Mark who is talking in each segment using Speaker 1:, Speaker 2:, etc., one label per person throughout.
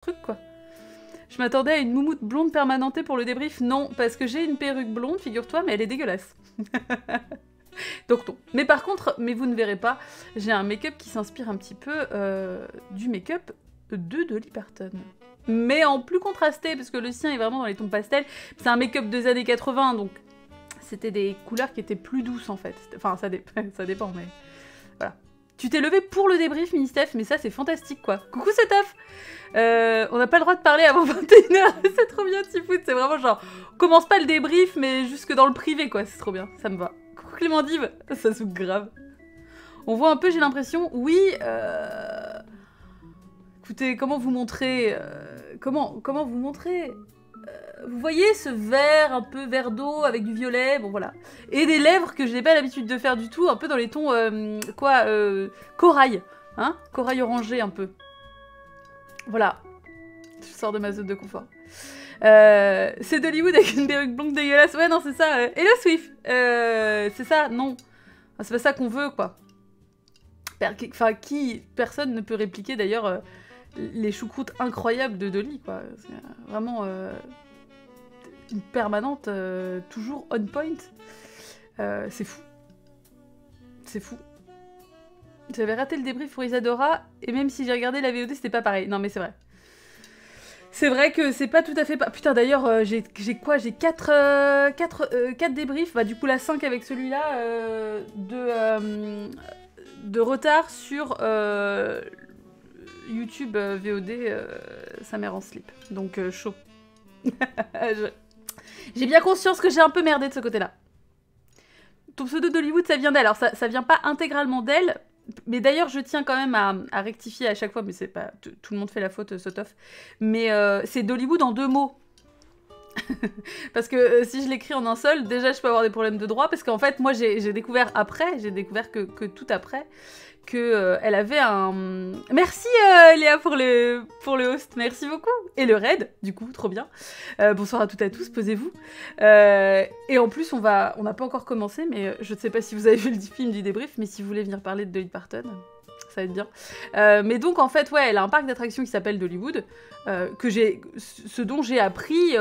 Speaker 1: truc, quoi. Je m'attendais à une moumoute blonde permanentée pour le débrief. Non, parce que j'ai une perruque blonde, figure-toi, mais elle est dégueulasse. Donc non. Mais par contre, mais vous ne verrez pas, j'ai un make-up qui s'inspire un petit peu du make-up de Dolly Parton. Mais en plus contrasté, parce que le sien est vraiment dans les tons pastels. C'est un make-up des années 80, donc c'était des couleurs qui étaient plus douces en fait. Enfin, ça dépend, mais voilà. Tu t'es levé pour le débrief, Mini-Steph, mais ça c'est fantastique quoi. Coucou Setaf. On n'a pas le droit de parler avant 21h, c'est trop bien Tifout, c'est vraiment genre, on commence pas le débrief, mais jusque dans le privé quoi, c'est trop bien, ça me va. Coucou Clément Dive, ça souque grave. On voit un peu, j'ai l'impression, oui, écoutez, comment vous montrer, comment vous montrer vous voyez ce vert, un peu vert d'eau avec du violet, bon voilà. Et des lèvres que je n'ai pas l'habitude de faire du tout, un peu dans les tons, corail, hein, corail orangé un peu. Voilà. Je sors de ma zone de confort. C'est d'Hollywood avec une perruque blonde dégueulasse. Ouais, non, c'est ça. Hello Swift. C'est ça, non. Enfin, c'est pas ça qu'on veut, quoi. Enfin, personne ne peut répliquer, d'ailleurs, les choucroutes incroyables de Dolly, quoi. C'est vraiment une permanente, toujours on point. C'est fou. C'est fou. J'avais raté le débrief pour Isadora, et même si j'ai regardé la VOD, c'était pas pareil. Non, mais c'est vrai. C'est vrai que c'est pas tout à fait... Putain, d'ailleurs, j'ai quoi? J'ai 4 débriefs. Bah, du coup, la 5 avec celui-là, de retard sur YouTube VOD, sa mère en slip. Donc, chaud. J'ai bien conscience que j'ai un peu merdé de ce côté-là. Ton pseudo d'Hollywood, ça vient d'elle. Alors, ça vient pas intégralement d'elle. Mais d'ailleurs, je tiens quand même à rectifier à chaque fois, mais c'est pas... Tout le monde fait la faute, Sotof. Mais c'est d'Hollywood en 2 mots. Parce que si je l'écris en un seul, déjà, je peux avoir des problèmes de droit. Parce qu'en fait, moi, j'ai découvert après, j'ai découvert que tout après, que elle avait un... Merci Léa pour le host, merci beaucoup. Et le raid, du coup, trop bien. Bonsoir à toutes et à tous, posez-vous. Et en plus, on n'a pas encore commencé, mais je ne sais pas si vous avez vu le film du débrief, mais si vous voulez venir parler de Dolly Parton, ça va être bien. Mais donc, en fait, ouais, elle a un parc d'attractions qui s'appelle Dollywood, ce dont j'ai appris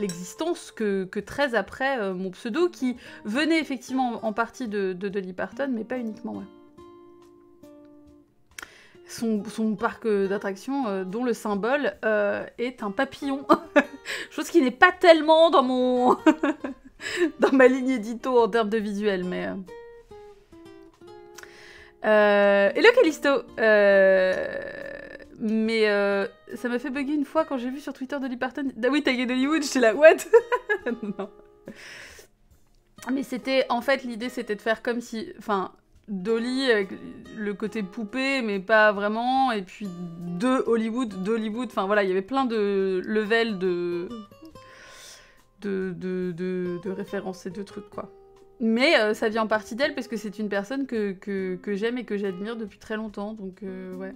Speaker 1: l'existence que très après mon pseudo, qui venait effectivement en partie de Dolly Parton, mais pas uniquement, ouais. Son parc d'attractions dont le symbole est un papillon. Chose qui n'est pas tellement dans mon... dans ma ligne édito en termes de visuel, mais... Hello Callisto. Mais ça m'a fait bugger une fois quand j'ai vu sur Twitter Dolly Parton... Ah oui, tagué d'Hollywood, j'étais là, what? Non. Mais c'était... En fait, l'idée, c'était de faire comme si... Enfin... Dolly, avec le côté poupée, mais pas vraiment, et puis d'Hollywood, enfin voilà, il y avait plein de levels de références et de trucs, quoi. Mais ça vient en partie d'elle, parce que c'est une personne que j'aime et que j'admire depuis très longtemps, donc ouais.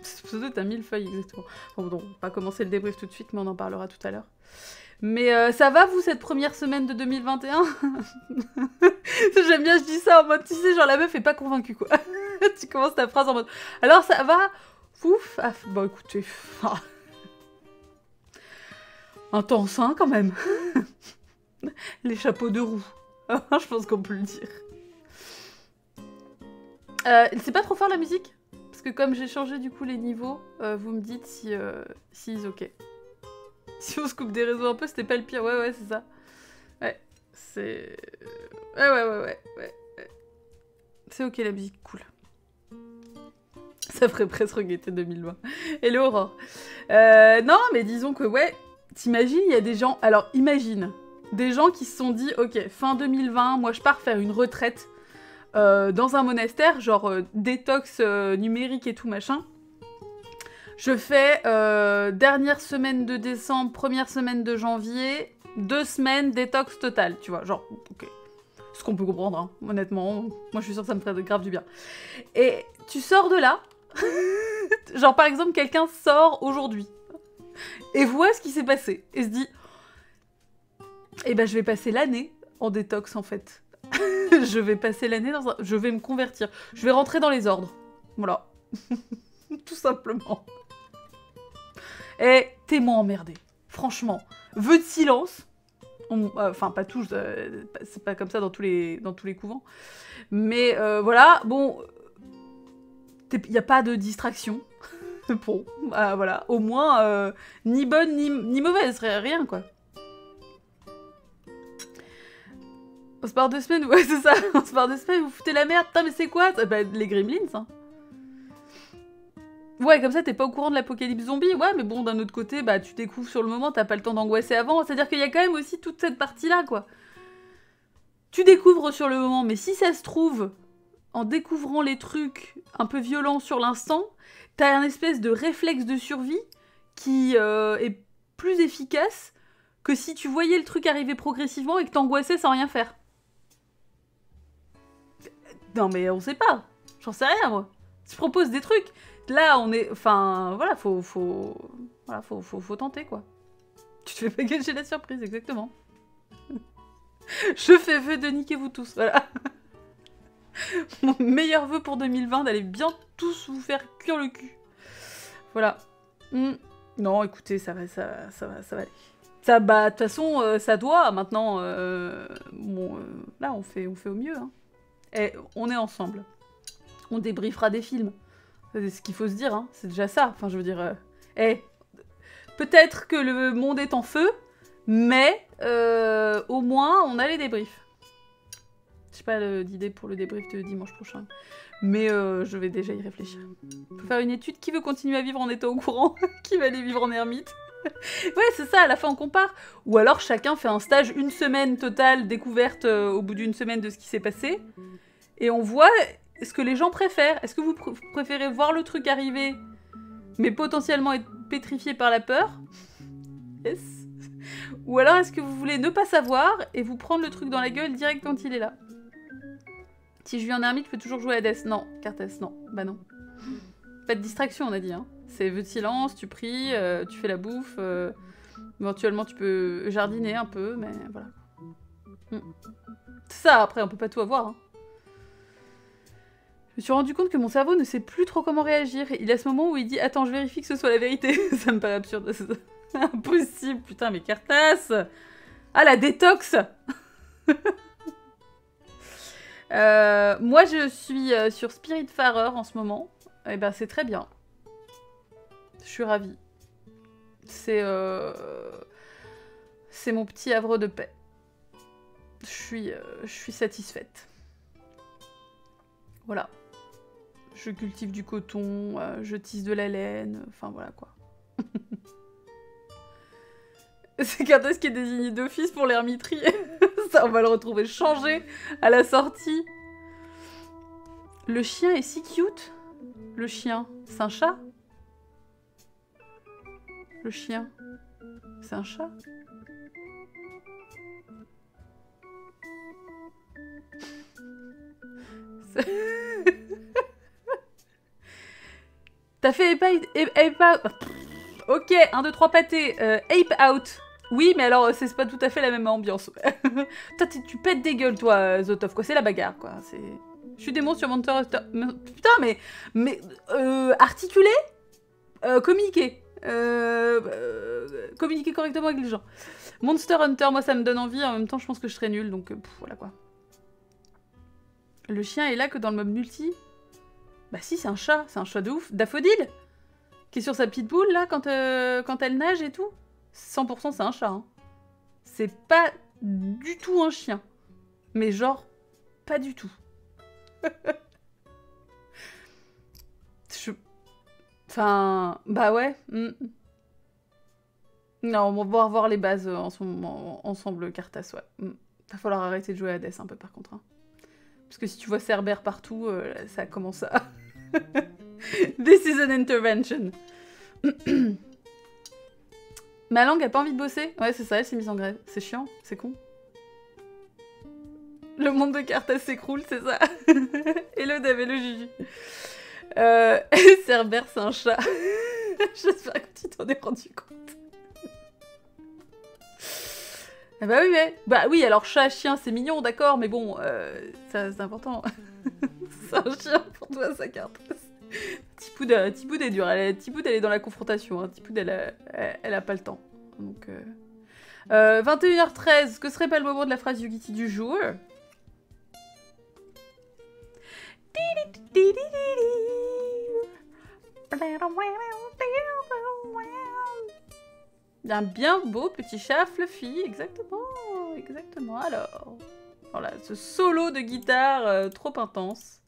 Speaker 1: Ce pseudo est un millefeuille, exactement. Bon, on va pas commencer le débrief tout de suite, mais on en parlera tout à l'heure. Mais ça va, vous, cette première semaine de 2021? J'aime bien, je dis ça en mode, tu sais, genre la meuf est pas convaincue, quoi. Tu commences ta phrase en mode, alors ça va? Ouf. Ah, bon, écoutez... intense, hein, quand même. Les chapeaux de roue. Je pense qu'on peut le dire. C'est pas trop fort, la musique? Parce que comme j'ai changé, du coup, les niveaux, vous me dites si c'est ok. Si on se coupe des réseaux un peu, c'était pas le pire. Ouais, c'est ça. Ouais, c'est... Ouais. C'est ok, la musique, cool. Ça ferait presque regretter 2020. Hello, Aurore. Non, mais disons que, ouais, t'imagines, il y a des gens... Alors, imagine, des gens qui se sont dit, ok, fin 2020, moi je pars faire une retraite dans un monastère, genre détox numérique et tout, machin. Je fais dernière semaine de décembre, première semaine de janvier, 2 semaines détox total, tu vois, genre, ok. Ce qu'on peut comprendre, hein, honnêtement. Moi, je suis sûre que ça me ferait grave du bien. Et tu sors de là, genre, par exemple, quelqu'un sort aujourd'hui, et voit ce qui s'est passé, et se dit, eh ben, je vais passer l'année en détox, en fait. Je vais passer l'année dans un... Je vais me convertir. Je vais rentrer dans les ordres. Voilà. Tout simplement. Eh, t'es moins emmerdé. Franchement. Vœu de silence. Enfin, pas tous, c'est pas comme ça dans tous les couvents. Mais voilà, bon... Il n'y a pas de distraction. Bon, voilà. Au moins, ni bonne ni mauvaise, rien, quoi. On se part 2 semaines, ouais, c'est ça. On se part 2 semaines, vous foutez la merde. Putain, mais c'est quoi ça? Bah, les Gremlins, hein. Ouais, comme ça, t'es pas au courant de l'apocalypse zombie. Ouais, mais bon, d'un autre côté, bah, tu découvres sur le moment, t'as pas le temps d'angoisser avant. C'est-à-dire qu'il y a quand même aussi toute cette partie-là, quoi. Tu découvres sur le moment, mais si ça se trouve, en découvrant les trucs un peu violents sur l'instant, t'as un espèce de réflexe de survie qui est plus efficace que si tu voyais le truc arriver progressivement et que t'angoissais sans rien faire. Non mais on sait pas. J'en sais rien, moi. Je propose des trucs. Là, on est... Enfin, voilà, faut tenter, quoi. Tu te fais pas gâcher la surprise, exactement. Je fais vœu de niquer vous tous, voilà. Mon meilleur vœu pour 2020, d'aller bien tous vous faire cuire le cul. Voilà. Non, écoutez, ça va aller. Ça, bah, de toute façon, ça doit, maintenant... bon, là, on fait au mieux, hein. Et on est ensemble. On débriefera des films. C'est ce qu'il faut se dire, hein. C'est déjà ça. Enfin, je veux dire... peut-être que le monde est en feu, mais au moins, on a les débriefs. Je sais pas d'idée pour le débrief de dimanche prochain. Mais je vais déjà y réfléchir. Faut faire une étude. Qui veut continuer à vivre en étant au courant? Qui va aller vivre en ermite? Ouais, c'est ça, à la fin on compare. Ou alors chacun fait un stage, 1 semaine totale, découverte au bout d'1 semaine de ce qui s'est passé. Et on voit ce que les gens préfèrent. Est-ce que vous préférez voir le truc arriver, mais potentiellement être pétrifié par la peur? Yes. Ou alors est-ce que vous voulez ne pas savoir et vous prendre le truc dans la gueule direct quand il est là? Si je vis en ermite, je peux toujours jouer à Hades. Non, Carthès, non. Bah non. Pas de distraction, on a dit, hein. C'est vœu de silence, tu pries, tu fais la bouffe. Éventuellement, tu peux jardiner un peu, mais voilà. C'est ça, après, on peut pas tout avoir, hein. Je me suis rendu compte que mon cerveau ne sait plus trop comment réagir. Il a ce moment où il dit « Attends, je vérifie que ce soit la vérité. » Ça me paraît absurde. C'est impossible, putain, mais Carthès. Ah, la détox. Moi, je suis sur Spiritfarer en ce moment. Et ben, c'est très bien. Je suis ravie. C'est mon petit havre de paix. Je suis satisfaite. Voilà. Je cultive du coton, je tisse de la laine, enfin voilà quoi. C'est Carthès qui est désigné d'office pour l'ermiterie. Ça, on va le retrouver changé à la sortie. Le chien est si cute. Le chien, c'est un chat? Le chien, c'est un chat? T'as fait Ape Out. Ok, 1, 2, 3 pâtés. Ape Out. Oui, mais alors, c'est pas tout à fait la même ambiance. Toi, tu pètes des gueules, toi, Zotov, quoi. C'est la bagarre, quoi. Je suis démon sur Monster Hunter. Putain, mais articuler, communiquer. Communiquer correctement avec les gens. Monster Hunter, moi, ça me donne envie. En même temps, je pense que je serais nulle, donc voilà, quoi. Le chien est là que dans le mode multi. Bah si, c'est un chat de ouf. Daffodil, qui est sur sa petite boule, là, quand elle nage et tout. 100% c'est un chat, hein. C'est pas du tout un chien. Mais genre, pas du tout. Enfin, bah ouais. Non, on va revoir les bases en ce moment, ensemble, Carthès, ouais. Va falloir arrêter de jouer à Hades un peu, par contre, hein. Parce que si tu vois Cerbère partout, ça commence à... This is an intervention. Ma langue a pas envie de bosser? Ouais, c'est ça, elle s'est mise en grève. C'est chiant, c'est con. Le monde de Carthès s'écroule, c'est ça. Hello Dave, hello Juju. Cerbère, c'est un chat. J'espère que tu t'en es rendu compte. Ah bah oui, mais... Bah oui, alors chat, chien, c'est mignon, d'accord, mais bon, ça, c'est important. C'est un chien pour toi, ça, Carthès. Tipoud est dure. Tipoud, elle est dans la confrontation. Hein. Tipoud, elle a pas le temps. Donc, 21h13, que serait pas le moment de la phrase Yugiti du jour? Un bien beau petit chat fluffy, exactement. Alors, voilà, ce solo de guitare trop intense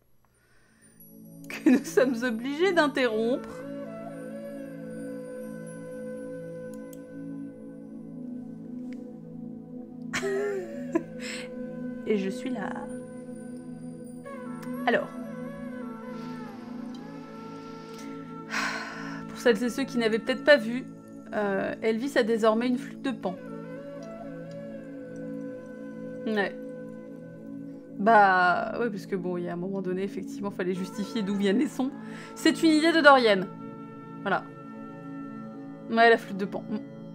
Speaker 1: que nous sommes obligés d'interrompre. Et je suis là. Alors, pour celles et ceux qui n'avaient peut-être pas vu, Elvis a désormais une flûte de Pan. Ouais. Bah, ouais, parce que bon, il y a un moment donné, effectivement, fallait justifier d'où viennent les sons. C'est une idée de Dorian. Voilà. Ouais, la flûte de Pan.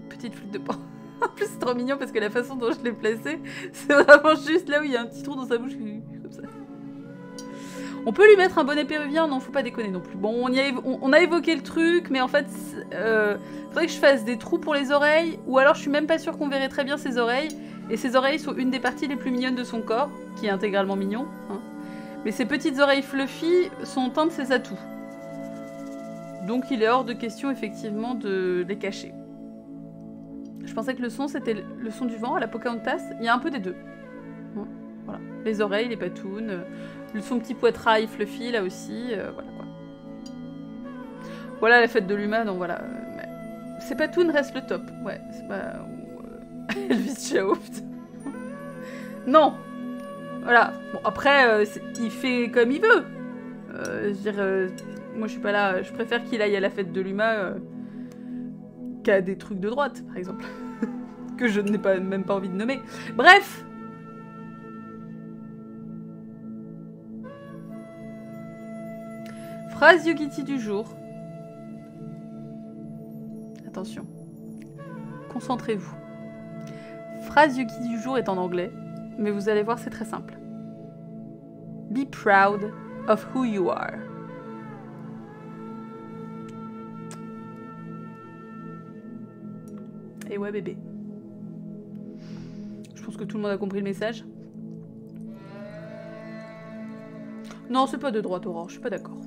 Speaker 1: Petite flûte de Pan. En plus, c'est trop mignon parce que la façon dont je l'ai placée, c'est vraiment juste là où il y a un petit trou dans sa bouche, comme ça. On peut lui mettre un bonnet péruvien? Non, faut pas déconner non plus. Bon, on a évoqué le truc, mais en fait, faudrait que je fasse des trous pour les oreilles, ou alors je suis même pas sûre qu'on verrait très bien ses oreilles, et ses oreilles sont une des parties les plus mignonnes de son corps, qui est intégralement mignon. Hein. Mais ses petites oreilles fluffy sont un de ses atouts. Donc il est hors de question, effectivement, de les cacher. Je pensais que le son, c'était le son du vent à la Pocahontas. Il y a un peu des deux. Voilà. Les oreilles, les patounes, son petit poitrail fluffy, là aussi. Voilà, quoi. Voilà la fête de l'humain, donc voilà. Ces patounes restent le top. Ouais, c'est pas... Elvis Chao, putain. Non. Voilà. Bon, après, il fait comme il veut. Je veux dire, moi, je suis pas là. Je préfère qu'il aille à la fête de l'humain... qu'à des trucs de droite, par exemple. Que je n'ai même pas envie de nommer. Bref. Phrase Yugiti du jour. Attention. Concentrez-vous. Phrase Yugiti du jour est en anglais, mais vous allez voir, c'est très simple. Be proud of who you are. Et ouais, bébé. Je pense que tout le monde a compris le message. Non, c'est pas de droite, Aurore, je suis pas d'accord.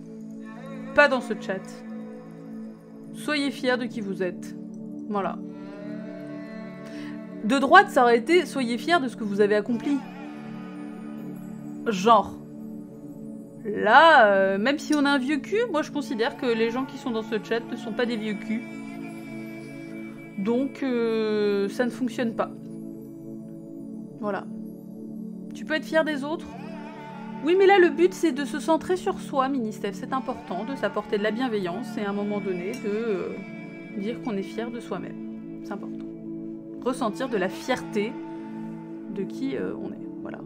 Speaker 1: Pas dans ce chat. Soyez fiers de qui vous êtes. Voilà. De droite, ça aurait été soyez fiers de ce que vous avez accompli. Genre. Là, même si on a un vieux cul, moi je considère que les gens qui sont dans ce chat ne sont pas des vieux culs. Donc, ça ne fonctionne pas. Voilà. Tu peux être fier des autres. Oui, mais là, le but, c'est de se centrer sur soi, Ministef. C'est important de s'apporter de la bienveillance et à un moment donné, de dire qu'on est fier de soi-même. C'est important. Ressentir de la fierté de qui on est. Voilà.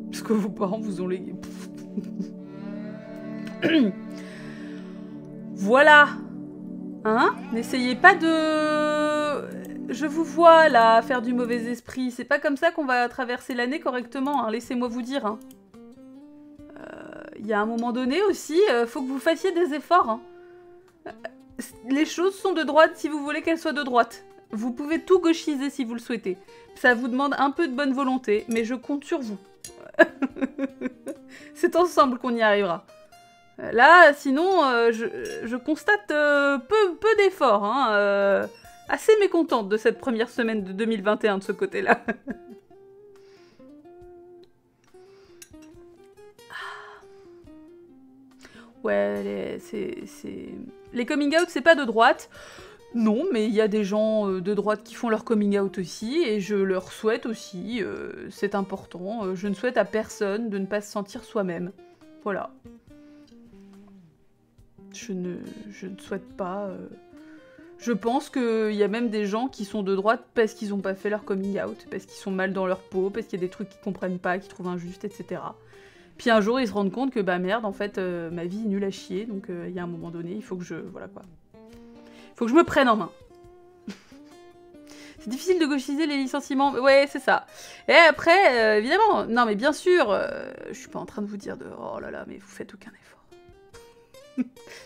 Speaker 1: Parce que vos parents vous ont légué. Voilà. Hein? N'essayez pas de... Je vous vois, là, faire du mauvais esprit. C'est pas comme ça qu'on va traverser l'année correctement, hein. Laissez-moi vous dire. Hein. Y a un moment donné aussi, faut que vous fassiez des efforts. Hein. Les choses sont de droite si vous voulez qu'elles soient de droite. Vous pouvez tout gauchiser si vous le souhaitez. Ça vous demande un peu de bonne volonté, mais je compte sur vous. C'est ensemble qu'on y arrivera. Là, sinon, je constate peu d'efforts. Hein, assez mécontente de cette première semaine de 2021 de ce côté-là. Ouais, les coming out, c'est pas de droite. Non, mais il y a des gens de droite qui font leur coming out aussi, et je leur souhaite aussi, c'est important, je ne souhaite à personne de ne pas se sentir soi-même. Voilà. Je ne souhaite pas... Je pense qu'il y a même des gens qui sont de droite parce qu'ils n'ont pas fait leur coming out, parce qu'ils sont mal dans leur peau, parce qu'il y a des trucs qu'ils comprennent pas, qu'ils trouvent injustes, etc. Puis un jour, ils se rendent compte que, bah merde, en fait, ma vie est nulle à chier, donc il y a un moment donné, il faut que je... Voilà quoi. Il faut que je me prenne en main. C'est difficile de gauchiser les licenciements. Ouais, c'est ça. Et après, évidemment, non mais bien sûr, je suis pas en train de vous dire de... Oh là là, mais vous faites aucun effort.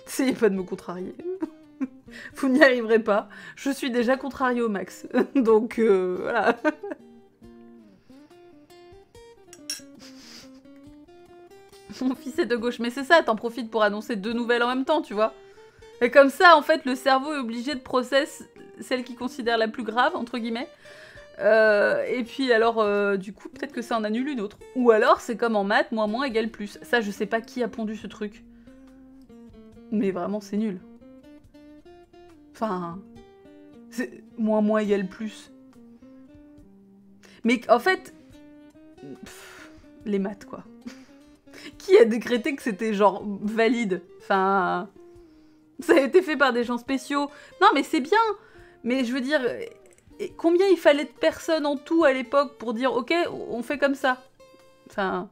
Speaker 1: Essayez pas de me contrarier. Vous n'y arriverez pas. Je suis déjà contrariée au max. Donc, voilà. Mon fils est de gauche. Mais c'est ça, t'en profites pour annoncer 2 nouvelles en même temps, tu vois. Et comme ça, en fait, le cerveau est obligé de process celle qu'il considère la plus grave, entre guillemets. Et puis alors, du coup, peut-être que ça en annule une autre. Ou alors, c'est comme en maths, moins égale plus. Ça, je sais pas qui a pondu ce truc. Mais vraiment, c'est nul. Enfin... moins égale plus. Mais en fait... les maths, quoi. Qui a décrété que c'était, genre, valide? Enfin... Ça a été fait par des gens spéciaux. Non, mais c'est bien. Mais je veux dire... combien il fallait de personnes en tout à l'époque pour dire « Ok, on fait comme ça ». Enfin...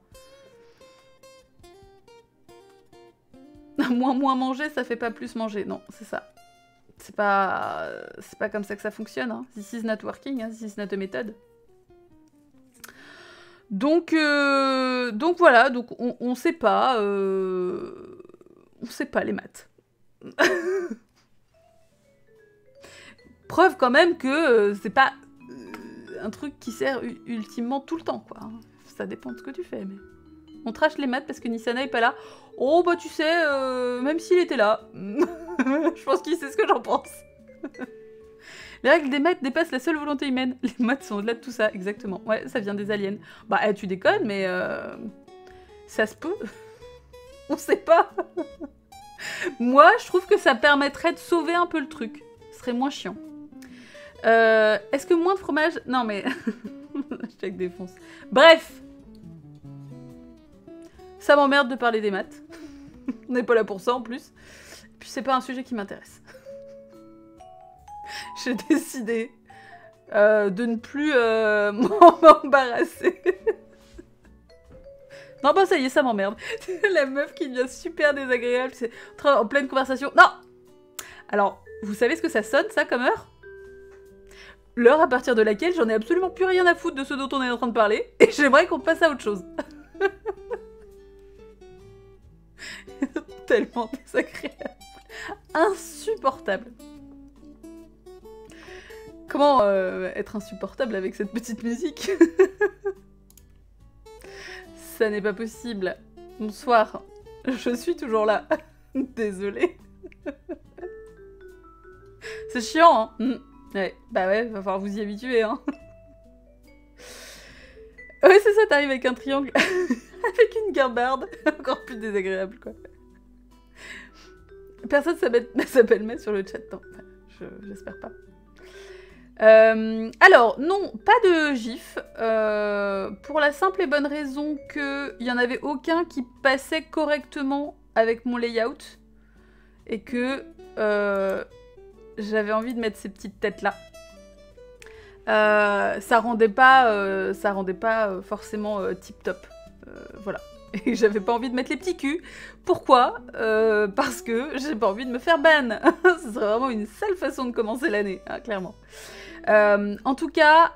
Speaker 1: moins manger, ça fait pas plus manger. Non, c'est ça. C'est pas comme ça que ça fonctionne. Hein. This is not working, hein. This is not a method. Donc voilà, donc on sait pas. On sait pas les maths. Preuve quand même que c'est pas un truc qui sert ultimement tout le temps, quoi. Ça dépend de ce que tu fais, mais... On trash les maths parce que Nissana est pas là. Oh, bah tu sais, même s'il était là. Je pense qu'il sait ce que j'en pense. Les règles des maths dépassent la seule volonté humaine. Les maths sont au-delà de tout ça, exactement. Ouais, ça vient des aliens. Bah, tu déconnes, mais... ça se peut. On sait pas. Moi, je trouve que ça permettrait de sauver un peu le truc. Ce serait moins chiant. Est-ce que moins de fromage... Non, mais... Hashtag défonce. Bref. Ça m'emmerde de parler des maths. On n'est pas là pour ça, en plus. Puis c'est pas un sujet qui m'intéresse. J'ai décidé de ne plus m'embarrasser. Non, bah ça y est, ça m'emmerde. La meuf qui devient super désagréable, c'est en pleine conversation. Non! Alors, vous savez ce que ça sonne, ça, comme heure? L'heure à partir de laquelle j'en ai absolument plus rien à foutre de ce dont on est en train de parler, et j'aimerais qu'on passe à autre chose. Tellement désagréable. Insupportable. Comment être insupportable avec cette petite musique? Ça n'est pas possible. Bonsoir. Je suis toujours là. Désolée. C'est chiant, hein. Ouais, bah ouais, va falloir vous y habituer, hein. Ouais, c'est ça, t'arrives avec un triangle. Avec une guimbarde. Encore plus désagréable, quoi. Personne s'appelle Matt sur le chat. Non, j'espère pas. Alors, non, pas de gif. Pour la simple et bonne raison qu'il n'y en avait aucun qui passait correctement avec mon layout. Et que j'avais envie de mettre ces petites têtes-là. Ça rendait pas forcément tip-top. Voilà. Et j'avais pas envie de mettre les petits culs. Pourquoi? Parce que j'ai pas envie de me faire ban. Ce serait vraiment une sale façon de commencer l'année, hein, clairement. En tout cas,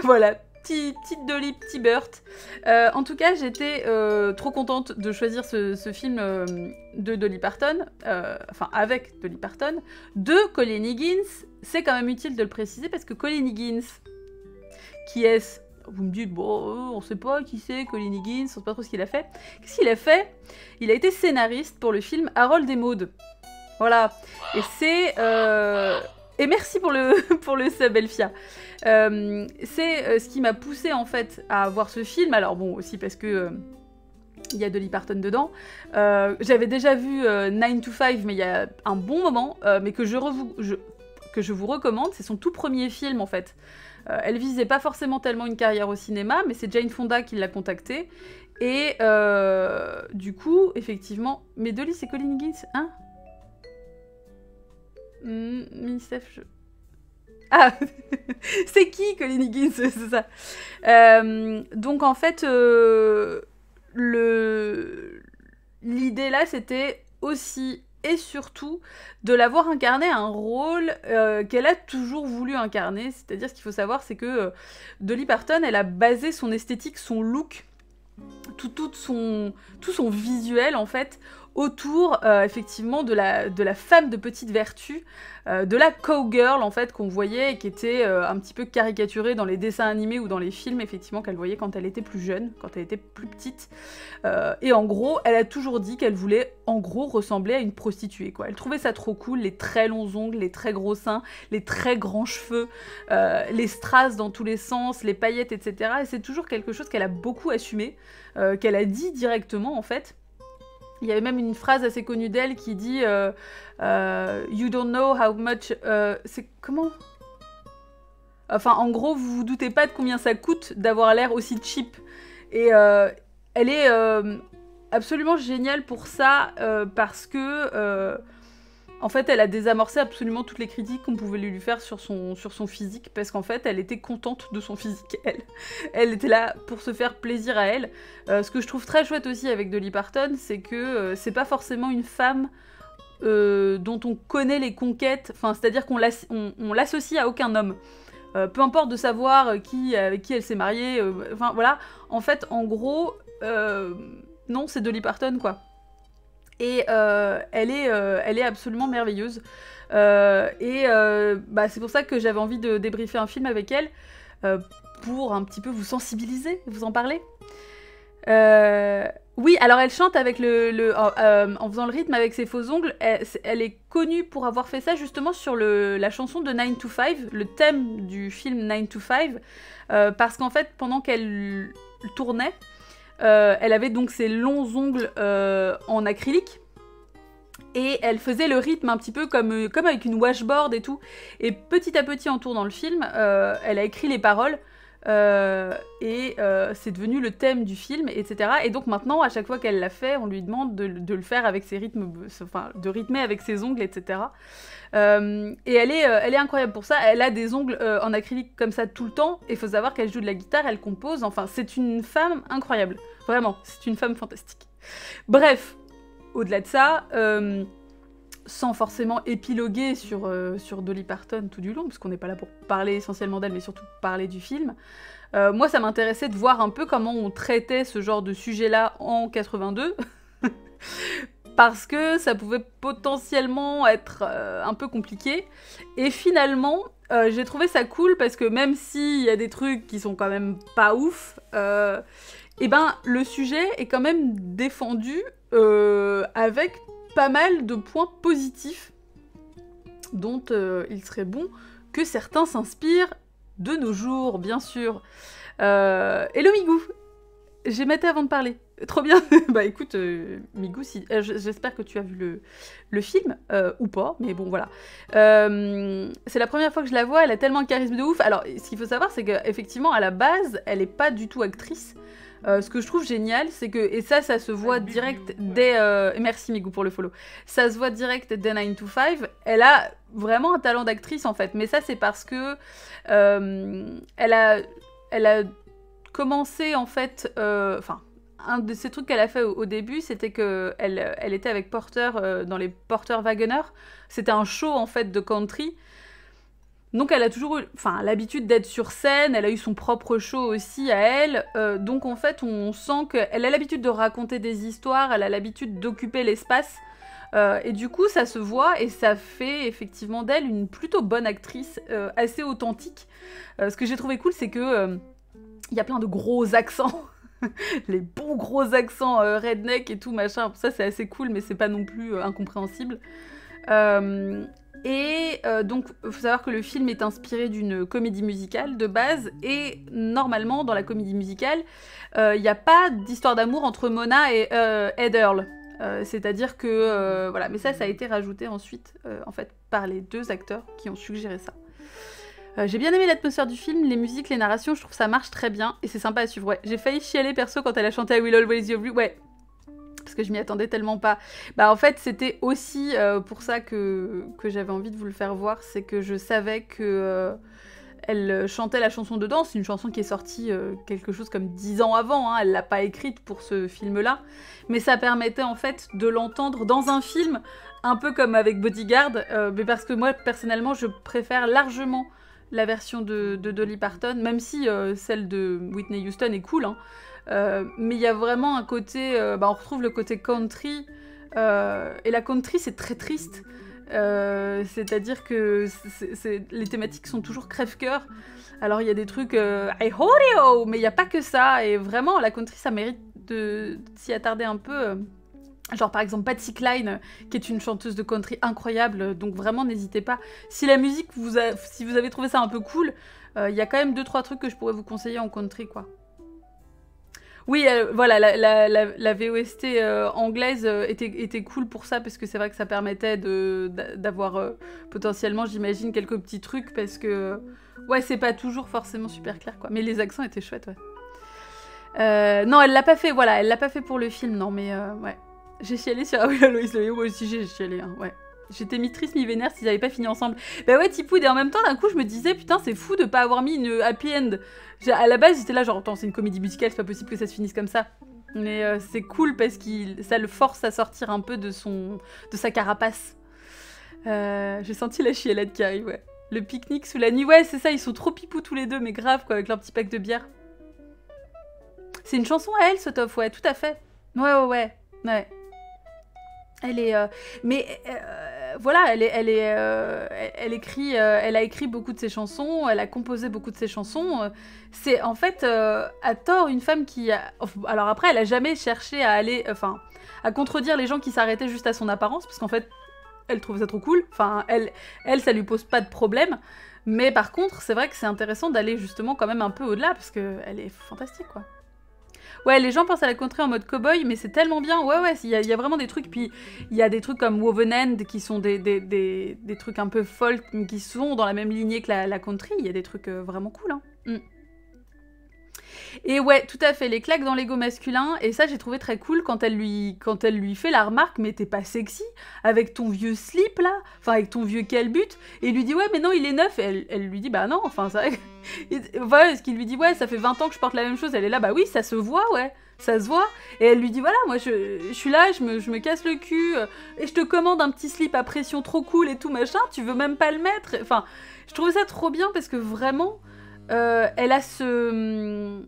Speaker 1: voilà, petite Dolly, petit Burt. En tout cas, j'étais trop contente de choisir ce film de Dolly Parton, enfin avec Dolly Parton, de Colin Higgins. C'est quand même utile de le préciser parce que Colin Higgins, qui est-ce? Vous me dites, bon, on sait pas qui c'est, Colin Higgins, on sait pas trop ce qu'il a fait. Qu'est-ce qu'il a fait? Il a été scénariste pour le film Harold et Maude. Voilà. Et c'est... Et merci pour le sub, Elfia. C'est ce qui m'a poussé en fait à voir ce film. Alors bon, aussi parce que il y a Dolly Parton dedans. J'avais déjà vu 9 to 5, mais il y a un bon moment, mais que je vous recommande. C'est son tout premier film en fait. Elle visait pas forcément tellement une carrière au cinéma, mais c'est Jane Fonda qui l'a contactée. Et du coup, effectivement... Mais Dolly, c'est Colin Higgins, hein? Minicef, Ah c'est qui Colin Higgins? C'est ça. Donc en fait, l'idée là, c'était aussi et surtout de l'avoir incarné un rôle qu'elle a toujours voulu incarner. C'est-à-dire, ce qu'il faut savoir, c'est que Dolly Parton, elle a basé son esthétique, son look, tout son visuel, en fait, autour effectivement de la femme de petite vertu, de la cowgirl en fait qu'on voyait et qui était un petit peu caricaturée dans les dessins animés ou dans les films effectivement qu'elle voyait quand elle était plus jeune, quand elle était plus petite. Et en gros, elle a toujours dit qu'elle voulait en gros ressembler à une prostituée quoi. Elle trouvait ça trop cool, les très longs ongles, les très gros seins, les très grands cheveux, les strass dans tous les sens, les paillettes, etc. Et c'est toujours quelque chose qu'elle a beaucoup assumé, qu'elle a dit directement en fait. Il y avait même une phrase assez connue d'elle qui dit You don't know how much... c'est comment? Enfin, en gros, vous vous doutez pas de combien ça coûte d'avoir l'air aussi cheap. Et elle est absolument géniale pour ça, parce que... en fait, elle a désamorcé absolument toutes les critiques qu'on pouvait lui faire sur son physique, parce qu'en fait, elle était contente de son physique, elle. Elle était là pour se faire plaisir à elle. Ce que je trouve très chouette aussi avec Dolly Parton, c'est que c'est pas forcément une femme dont on connaît les conquêtes, enfin, c'est-à-dire qu'on l'associe à aucun homme. Peu importe de savoir avec qui elle s'est mariée, enfin, voilà. En fait, en gros, non, c'est Dolly Parton, quoi. Et elle est absolument merveilleuse. C'est pour ça que j'avais envie de débriefer un film avec elle, pour un petit peu vous sensibiliser, vous en parler. Oui, alors elle chante avec en faisant le rythme avec ses faux ongles. Elle est connue pour avoir fait ça justement sur la chanson de 9 to 5, le thème du film 9 to 5, parce qu'en fait, pendant qu'elle tournait, elle avait donc ses longs ongles en acrylique et elle faisait le rythme un petit peu comme avec une washboard et tout. Et petit à petit en tournant le film, elle a écrit les paroles c'est devenu le thème du film, etc. Et donc maintenant, à chaque fois qu'elle l'a fait, on lui demande de le faire avec ses rythmes, enfin de rythmer avec ses ongles, etc. Et elle est incroyable pour ça. Elle a des ongles en acrylique comme ça tout le temps. Et il faut savoir qu'elle joue de la guitare, elle compose. Enfin, c'est une femme incroyable. Vraiment, c'est une femme fantastique. Bref, au-delà de ça, sans forcément épiloguer sur Dolly Parton tout du long, parce qu'on n'est pas là pour parler essentiellement d'elle, mais surtout parler du film. Moi, ça m'intéressait de voir un peu comment on traitait ce genre de sujet-là en 82. Parce que ça pouvait potentiellement être un peu compliqué. Et finalement, j'ai trouvé ça cool parce que même s'il y a des trucs qui sont quand même pas ouf, le sujet est quand même défendu avec pas mal de points positifs dont il serait bon que certains s'inspirent de nos jours, bien sûr. Hello Migou, j'ai maté avant de parler. Trop bien. Bah écoute, Migou, j'espère que tu as vu le film, ou pas, mais bon, voilà. C'est la première fois que je la vois, elle a tellement un charisme de ouf. Alors, ce qu'il faut savoir, c'est qu'effectivement, à la base, elle est pas du tout actrice. Ce que je trouve génial, c'est que, et ça se voit direct dès... merci Migou pour le follow. Ça se voit direct dès 9 to 5. Elle a vraiment un talent d'actrice, en fait. Mais ça, c'est parce que elle a commencé, en fait... un de ces trucs qu'elle a fait au début, c'était qu'elle était avec Porter dans les Porter Wagoner. C'était un show, en fait, de country. Donc elle a toujours eu l'habitude d'être sur scène, elle a eu son propre show aussi à elle, donc en fait on sent qu'elle a l'habitude de raconter des histoires, elle a l'habitude d'occuper l'espace, et du coup ça se voit et ça fait effectivement d'elle une plutôt bonne actrice, assez authentique. Ce que j'ai trouvé cool, c'est que y a plein de gros accents, les bons gros accents redneck et tout machin, ça c'est assez cool mais c'est pas non plus incompréhensible. Donc, il faut savoir que le film est inspiré d'une comédie musicale de base, et normalement, dans la comédie musicale, il n'y a pas d'histoire d'amour entre Mona et Ed Earl. C'est-à-dire que, voilà, mais ça a été rajouté ensuite, en fait, par les deux acteurs qui ont suggéré ça. J'ai bien aimé l'atmosphère du film, les musiques, les narrations, je trouve que ça marche très bien, et c'est sympa à suivre, ouais. J'ai failli chialer perso quand elle a chanté I Will Always Love You, ouais. Parce que je m'y attendais tellement pas. Bah en fait c'était aussi pour ça que j'avais envie de vous le faire voir, c'est que je savais que elle chantait la chanson dedans, c'est une chanson qui est sortie quelque chose comme 10 ans avant, hein. Elle l'a pas écrite pour ce film-là, mais ça permettait en fait de l'entendre dans un film, un peu comme avec Bodyguard, mais parce que moi personnellement je préfère largement la version de Dolly Parton, même si celle de Whitney Houston est cool, hein. Mais il y a vraiment un côté... on retrouve le côté country Et la country, c'est très triste. C'est-à-dire que les thématiques sont toujours crève-cœur. Alors il y a des trucs I hold you, mais il n'y a pas que ça. Et vraiment, la country, ça mérite de s'y attarder un peu. Genre par exemple Patsy Cline, qui est une chanteuse de country incroyable. Donc vraiment, n'hésitez pas. Si la musique, si vous avez trouvé ça un peu cool, il y a quand même 2-3 trucs que je pourrais vous conseiller en country, quoi. Oui, voilà, la VOST anglaise était cool pour ça, parce que c'est vrai que ça permettait d'avoir potentiellement, j'imagine, quelques petits trucs, parce que, ouais, c'est pas toujours forcément super clair, quoi. Mais les accents étaient chouettes, ouais. Non, elle l'a pas fait, voilà, elle l'a pas fait pour le film, non, mais ouais. J'ai chialé sur... Ah oui, la Lois Lane, moi aussi j'ai chialé, hein, ouais. J'étais mi-triste, mi-vénère s'ils avaient pas fini ensemble. Bah ouais, Tipoud, et en même temps, d'un coup, je me disais, putain, c'est fou de pas avoir mis une happy end. À la base, j'étais là, genre, attends, c'est une comédie musicale, c'est pas possible que ça se finisse comme ça. Mais c'est cool parce que ça le force à sortir un peu de sa carapace. J'ai senti la chialade qui arrive, ouais. Le pique-nique sous la nuit, ouais, c'est ça, ils sont trop pipous tous les deux, mais grave, quoi, avec leur petit pack de bière. C'est une chanson à elle, Sotof, ouais, tout à fait. Ouais. Elle est... voilà, elle a écrit beaucoup de ses chansons, elle a composé beaucoup de ses chansons. C'est en fait, à tort, une femme qui a... Alors après, elle a jamais cherché à aller... Enfin, à contredire les gens qui s'arrêtaient juste à son apparence, parce qu'en fait, elle trouve ça trop cool. Enfin, elle, ça lui pose pas de problème. Mais par contre, c'est vrai que c'est intéressant d'aller justement quand même un peu au-delà, parce qu'elle est fantastique, quoi. Ouais, les gens pensent à la country en mode cowboy, mais c'est tellement bien. Ouais, il y a vraiment des trucs. Puis il y a des trucs comme Woven End qui sont des trucs un peu folk, mais qui sont dans la même lignée que la country. Il y a des trucs vraiment cool, hein. Et ouais, tout à fait, les claques dans l'ego masculin, et ça j'ai trouvé très cool quand elle lui fait la remarque, mais t'es pas sexy avec ton vieux slip là, enfin avec ton vieux calbut, et il lui dit ouais mais non il est neuf, et elle lui dit bah non, enfin ça... Voilà, ce qu'il lui dit ouais ça fait 20 ans que je porte la même chose, elle est là bah oui ça se voit ouais, ça se voit, et elle lui dit voilà moi je suis là, je me casse le cul, et je te commande un petit slip à pression trop cool et tout machin, tu veux même pas le mettre, enfin je trouvais ça trop bien parce que vraiment elle a ce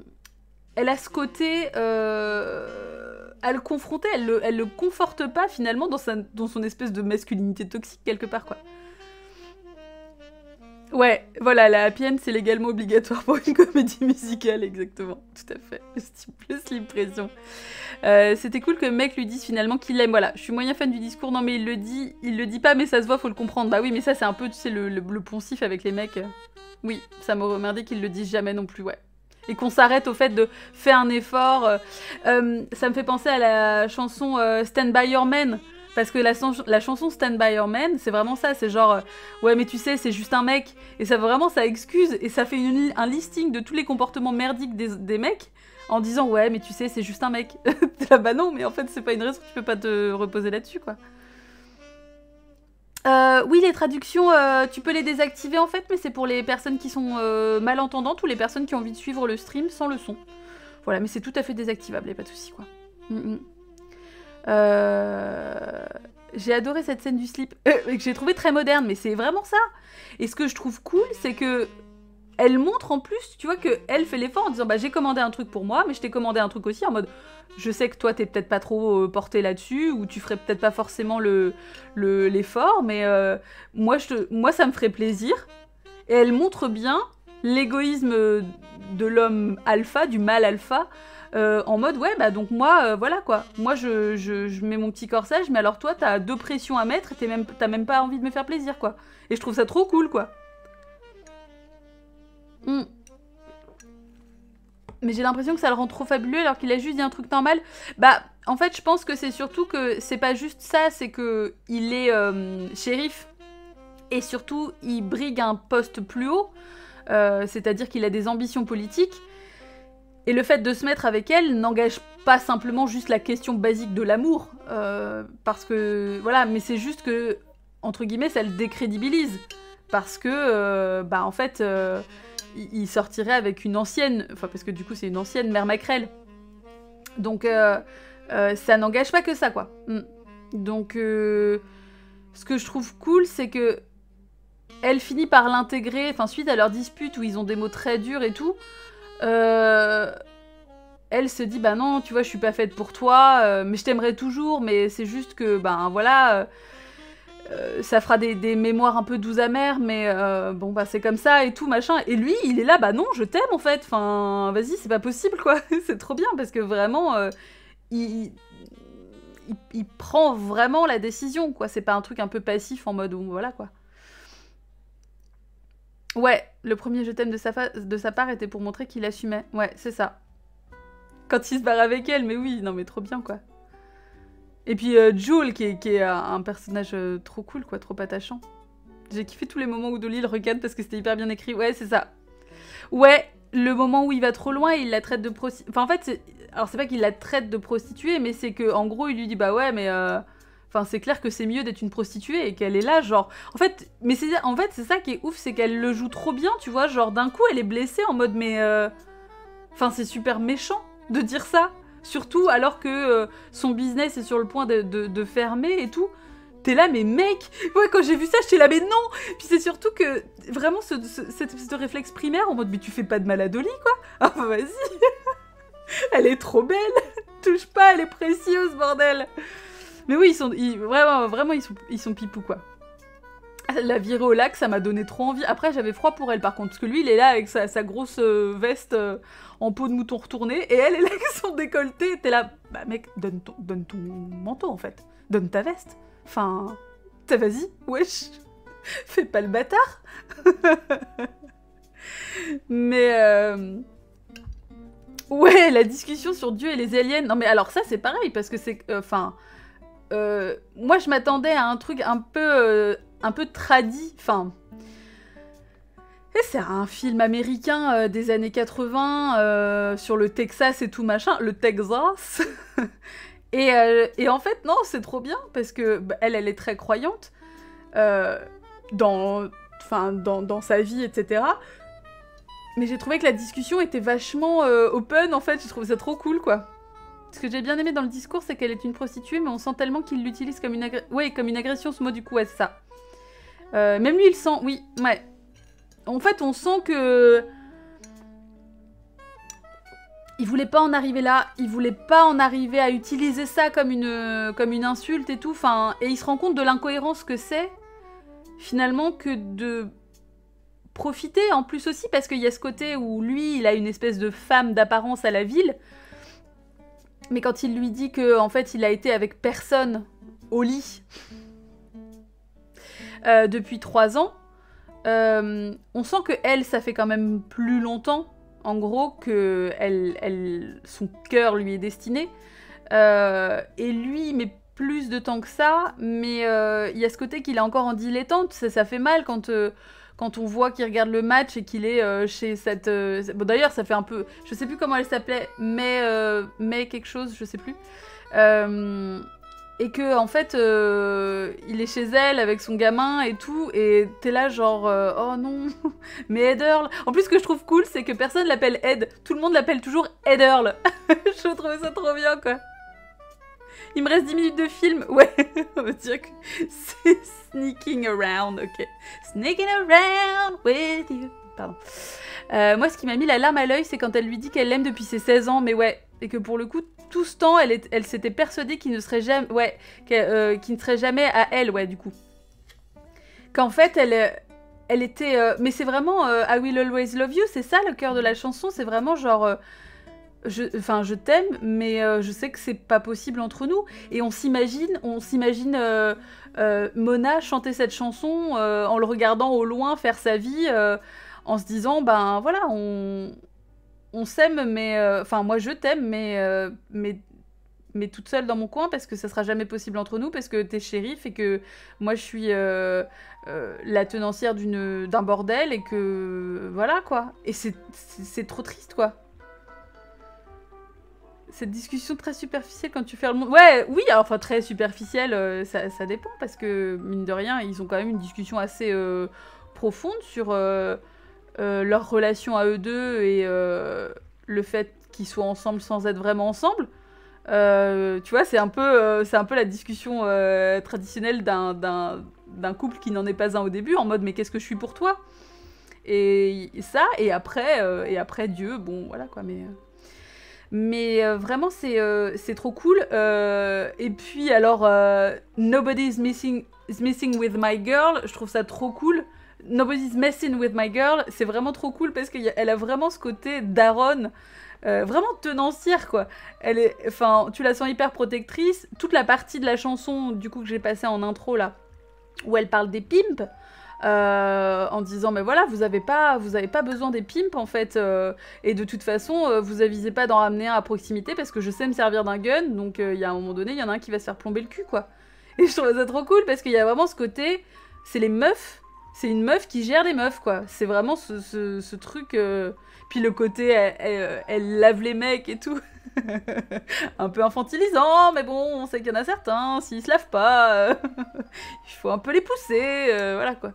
Speaker 1: côté à le confronter, elle le conforte pas finalement dans son espèce de masculinité toxique quelque part quoi. Ouais, voilà, la happy end c'est légalement obligatoire pour une comédie musicale, exactement, tout à fait. Le slip pression. C'était cool que le mec lui dise finalement qu'il l'aime, voilà. Je suis moyen fan du discours, non mais il le dit pas mais ça se voit, faut le comprendre. Bah oui, mais ça c'est un peu, tu sais, le poncif avec les mecs. Oui, ça m'a remerdé qu'ils le disent jamais non plus, ouais. Et qu'on s'arrête au fait de faire un effort. Ça me fait penser à la chanson Stand By Your Man. Parce que la chanson Stand By Your Man, c'est vraiment ça. C'est genre, ouais, mais tu sais, c'est juste un mec. Et ça vraiment, ça excuse. Et ça fait un listing de tous les comportements merdiques des mecs. En disant, ouais, mais tu sais, c'est juste un mec. T'es là, bah non, mais en fait, c'est pas une raison. Tu peux pas te reposer là-dessus, quoi. Oui, les traductions, tu peux les désactiver en fait, mais c'est pour les personnes qui sont malentendantes ou les personnes qui ont envie de suivre le stream sans le son. Voilà, mais c'est tout à fait désactivable, y'a pas de soucis, quoi. J'ai adoré cette scène du slip, que j'ai trouvé très moderne, mais c'est vraiment ça. Et ce que je trouve cool, c'est que elle montre en plus, tu vois, qu'elle fait l'effort en disant bah j'ai commandé un truc pour moi, mais je t'ai commandé un truc aussi en mode je sais que toi t'es peut-être pas trop porté là-dessus, ou tu ferais peut-être pas forcément l'effort, mais moi ça me ferait plaisir. Et elle montre bien l'égoïsme de l'homme alpha, du mâle alpha, en mode ouais bah donc moi voilà quoi, moi je mets mon petit corsage, mais alors toi t'as 2 pressions à mettre et t'as même pas envie de me faire plaisir quoi. Et je trouve ça trop cool quoi. Mais j'ai l'impression que ça le rend trop fabuleux alors qu'il a juste dit un truc normal. Bah, en fait, je pense que c'est surtout que c'est pas juste ça, c'est que il est shérif et surtout il brigue un poste plus haut, c'est-à-dire qu'il a des ambitions politiques. Et le fait de se mettre avec elle n'engage pas simplement juste la question basique de l'amour, parce que voilà, mais c'est juste que entre guillemets ça le décrédibilise parce que bah en fait il sortirait avec une ancienne, enfin parce que du coup c'est une ancienne mère Macrel. Donc ça n'engage pas que ça quoi. Donc ce que je trouve cool c'est que elle finit par l'intégrer, enfin suite à leur dispute où ils ont des mots très durs et tout, elle se dit bah non, tu vois, je suis pas faite pour toi, mais je t'aimerais toujours, mais c'est juste que ben voilà, ça fera des mémoires un peu douces amères, mais bon bah c'est comme ça et tout machin. Et lui, il est là, bah non, je t'aime en fait. Enfin, vas-y, c'est pas possible quoi. C'est trop bien parce que vraiment, il, il prend vraiment la décision quoi. C'est pas un truc un peu passif en mode voilà quoi. Ouais, le premier je t'aime de sa part était pour montrer qu'il assumait. Ouais, c'est ça. Quand il se barre avec elle, mais oui, non mais trop bien quoi. Et puis Joel qui est un personnage trop cool quoi, trop attachant. J'ai kiffé tous les moments où Dolly le regarde parce que c'était hyper bien écrit. Ouais, c'est ça. Ouais, le moment où il va trop loin, il la traite de prostituée. Enfin en fait, alors c'est pas qu'il la traite de prostituée, mais c'est que en gros il lui dit bah ouais mais enfin c'est clair que c'est mieux d'être une prostituée et qu'elle est là genre en fait c'est ça qui est ouf, c'est qu'elle le joue trop bien, tu vois, genre d'un coup elle est blessée en mode mais enfin c'est super méchant de dire ça. Surtout alors que son business est sur le point de fermer et tout. T'es là, mais mec. Ouais, quand j'ai vu ça, j'étais là, mais non. Puis c'est surtout que, vraiment, ce réflexe primaire, en mode, mais tu fais pas de mal à Dolly, quoi. Ah, bah vas-y. Elle est trop belle. Touche pas, elle est précieuse, bordel. Mais oui, vraiment, ils sont pipou, quoi. La virée au lac, ça m'a donné trop envie. Après, j'avais froid pour elle, par contre, parce que lui, il est là avec sa grosse veste en peau de mouton retournée, et elle est là avec son décolleté. T'es là, bah mec, donne ton manteau, en fait. Donne ta veste. Enfin, vas-y, wesh. Fais pas le bâtard. Mais ouais, la discussion sur Dieu et les aliens. Non mais alors ça c'est pareil parce que c'est, enfin, moi je m'attendais à un truc un peu tradi. Enfin, c'est un film américain des années 80 sur le Texas et tout machin, le Texas. Et en fait, non, c'est trop bien, parce que bah, elle est très croyante dans sa vie, etc. Mais j'ai trouvé que la discussion était vachement open, en fait, j'ai trouvé ça trop cool, quoi. Ce que j'ai bien aimé dans le discours, c'est qu'elle est une prostituée, mais on sent tellement qu'il l'utilise comme comme une agression, ce mot, du coup, ouais, c'est ça. Même lui, il sent, oui, ouais. En fait, on sent que... Il voulait pas en arriver là, il voulait pas en arriver à utiliser ça comme une insulte et tout, enfin, et il se rend compte de l'incohérence que c'est, finalement, que de profiter en plus aussi, parce qu'il y a ce côté où lui, il a une espèce de femme d'apparence à la ville, mais quand il lui dit que en fait, il a été avec personne au lit depuis 3 ans, on sent que elle, ça fait quand même plus longtemps, en gros, que son cœur lui est destiné. Et lui, il met plus de temps que ça, mais il y a ce côté qu'il est encore en dilettante. Ça fait mal quand on voit qu'il regarde le match et qu'il est chez cette... Bon, d'ailleurs, ça fait un peu... Je sais plus comment elle s'appelait, mais quelque chose, je sais plus. Et que en fait il est chez elle avec son gamin et tout, et t'es là genre oh non mais Ed Earl. En plus, ce que je trouve cool, c'est que personne l'appelle Ed, tout le monde l'appelle toujours Ed Earl. Je trouvais ça trop bien, quoi. Il me reste 10 minutes de film. Ouais, on va dire que c'est sneaking around, ok. Sneaking around with you. Pardon. Moi, ce qui m'a mis la larme à l'œil, c'est quand elle lui dit qu'elle l'aime depuis ses 16 ans, mais ouais, et que pour le coup, tout ce temps, elle s'était persuadée qu'il ne serait jamais, ouais, qu'il ne serait jamais à elle, ouais, du coup. Qu'en fait, elle était, mais c'est vraiment I Will Always Love You, c'est ça le cœur de la chanson, c'est vraiment genre, je t'aime, mais je sais que c'est pas possible entre nous. Et on s'imagine Mona chanter cette chanson en le regardant au loin faire sa vie, en se disant, ben voilà, on s'aime, mais... Enfin, moi, je t'aime, mais toute seule dans mon coin, parce que ça sera jamais possible entre nous, parce que t'es shérif, et que moi, je suis la tenancière d'un bordel, et que... Voilà, quoi. Et c'est trop triste, quoi. Cette discussion très superficielle quand tu fais le monde... Ouais, oui, alors, enfin, très superficielle, ça dépend, parce que, mine de rien, ils ont quand même une discussion assez profonde sur... leur relation à eux deux et le fait qu'ils soient ensemble sans être vraiment ensemble. Tu vois, c'est un peu la discussion traditionnelle d'un couple qui n'en est pas un au début, en mode mais qu'est-ce que je suis pour toi? Et ça, et après Dieu, bon voilà quoi, Mais vraiment, c'est trop cool. Et puis, alors, Nobody's messing with my girl, je trouve ça trop cool. Nobody's messing with my girl, c'est vraiment trop cool parce qu'elle a vraiment ce côté daronne, vraiment tenancière, quoi. Enfin, tu la sens hyper protectrice. Toute la partie de la chanson, du coup, que j'ai passée en intro, là, où elle parle des pimps, en disant mais voilà, vous avez pas besoin des pimps en fait, et de toute façon vous avisez pas d'en ramener un à proximité parce que je sais me servir d'un gun, donc il y a un moment donné il y en a un qui va se faire plomber le cul, quoi. Et je trouve ça trop cool parce qu'il y a vraiment ce côté, c'est les meufs, c'est une meuf qui gère les meufs, quoi. C'est vraiment ce truc, puis le côté elle lave les mecs et tout. Un peu infantilisant, mais bon, on sait qu'il y en a certains, s'ils se lavent pas, il faut un peu les pousser, voilà, quoi.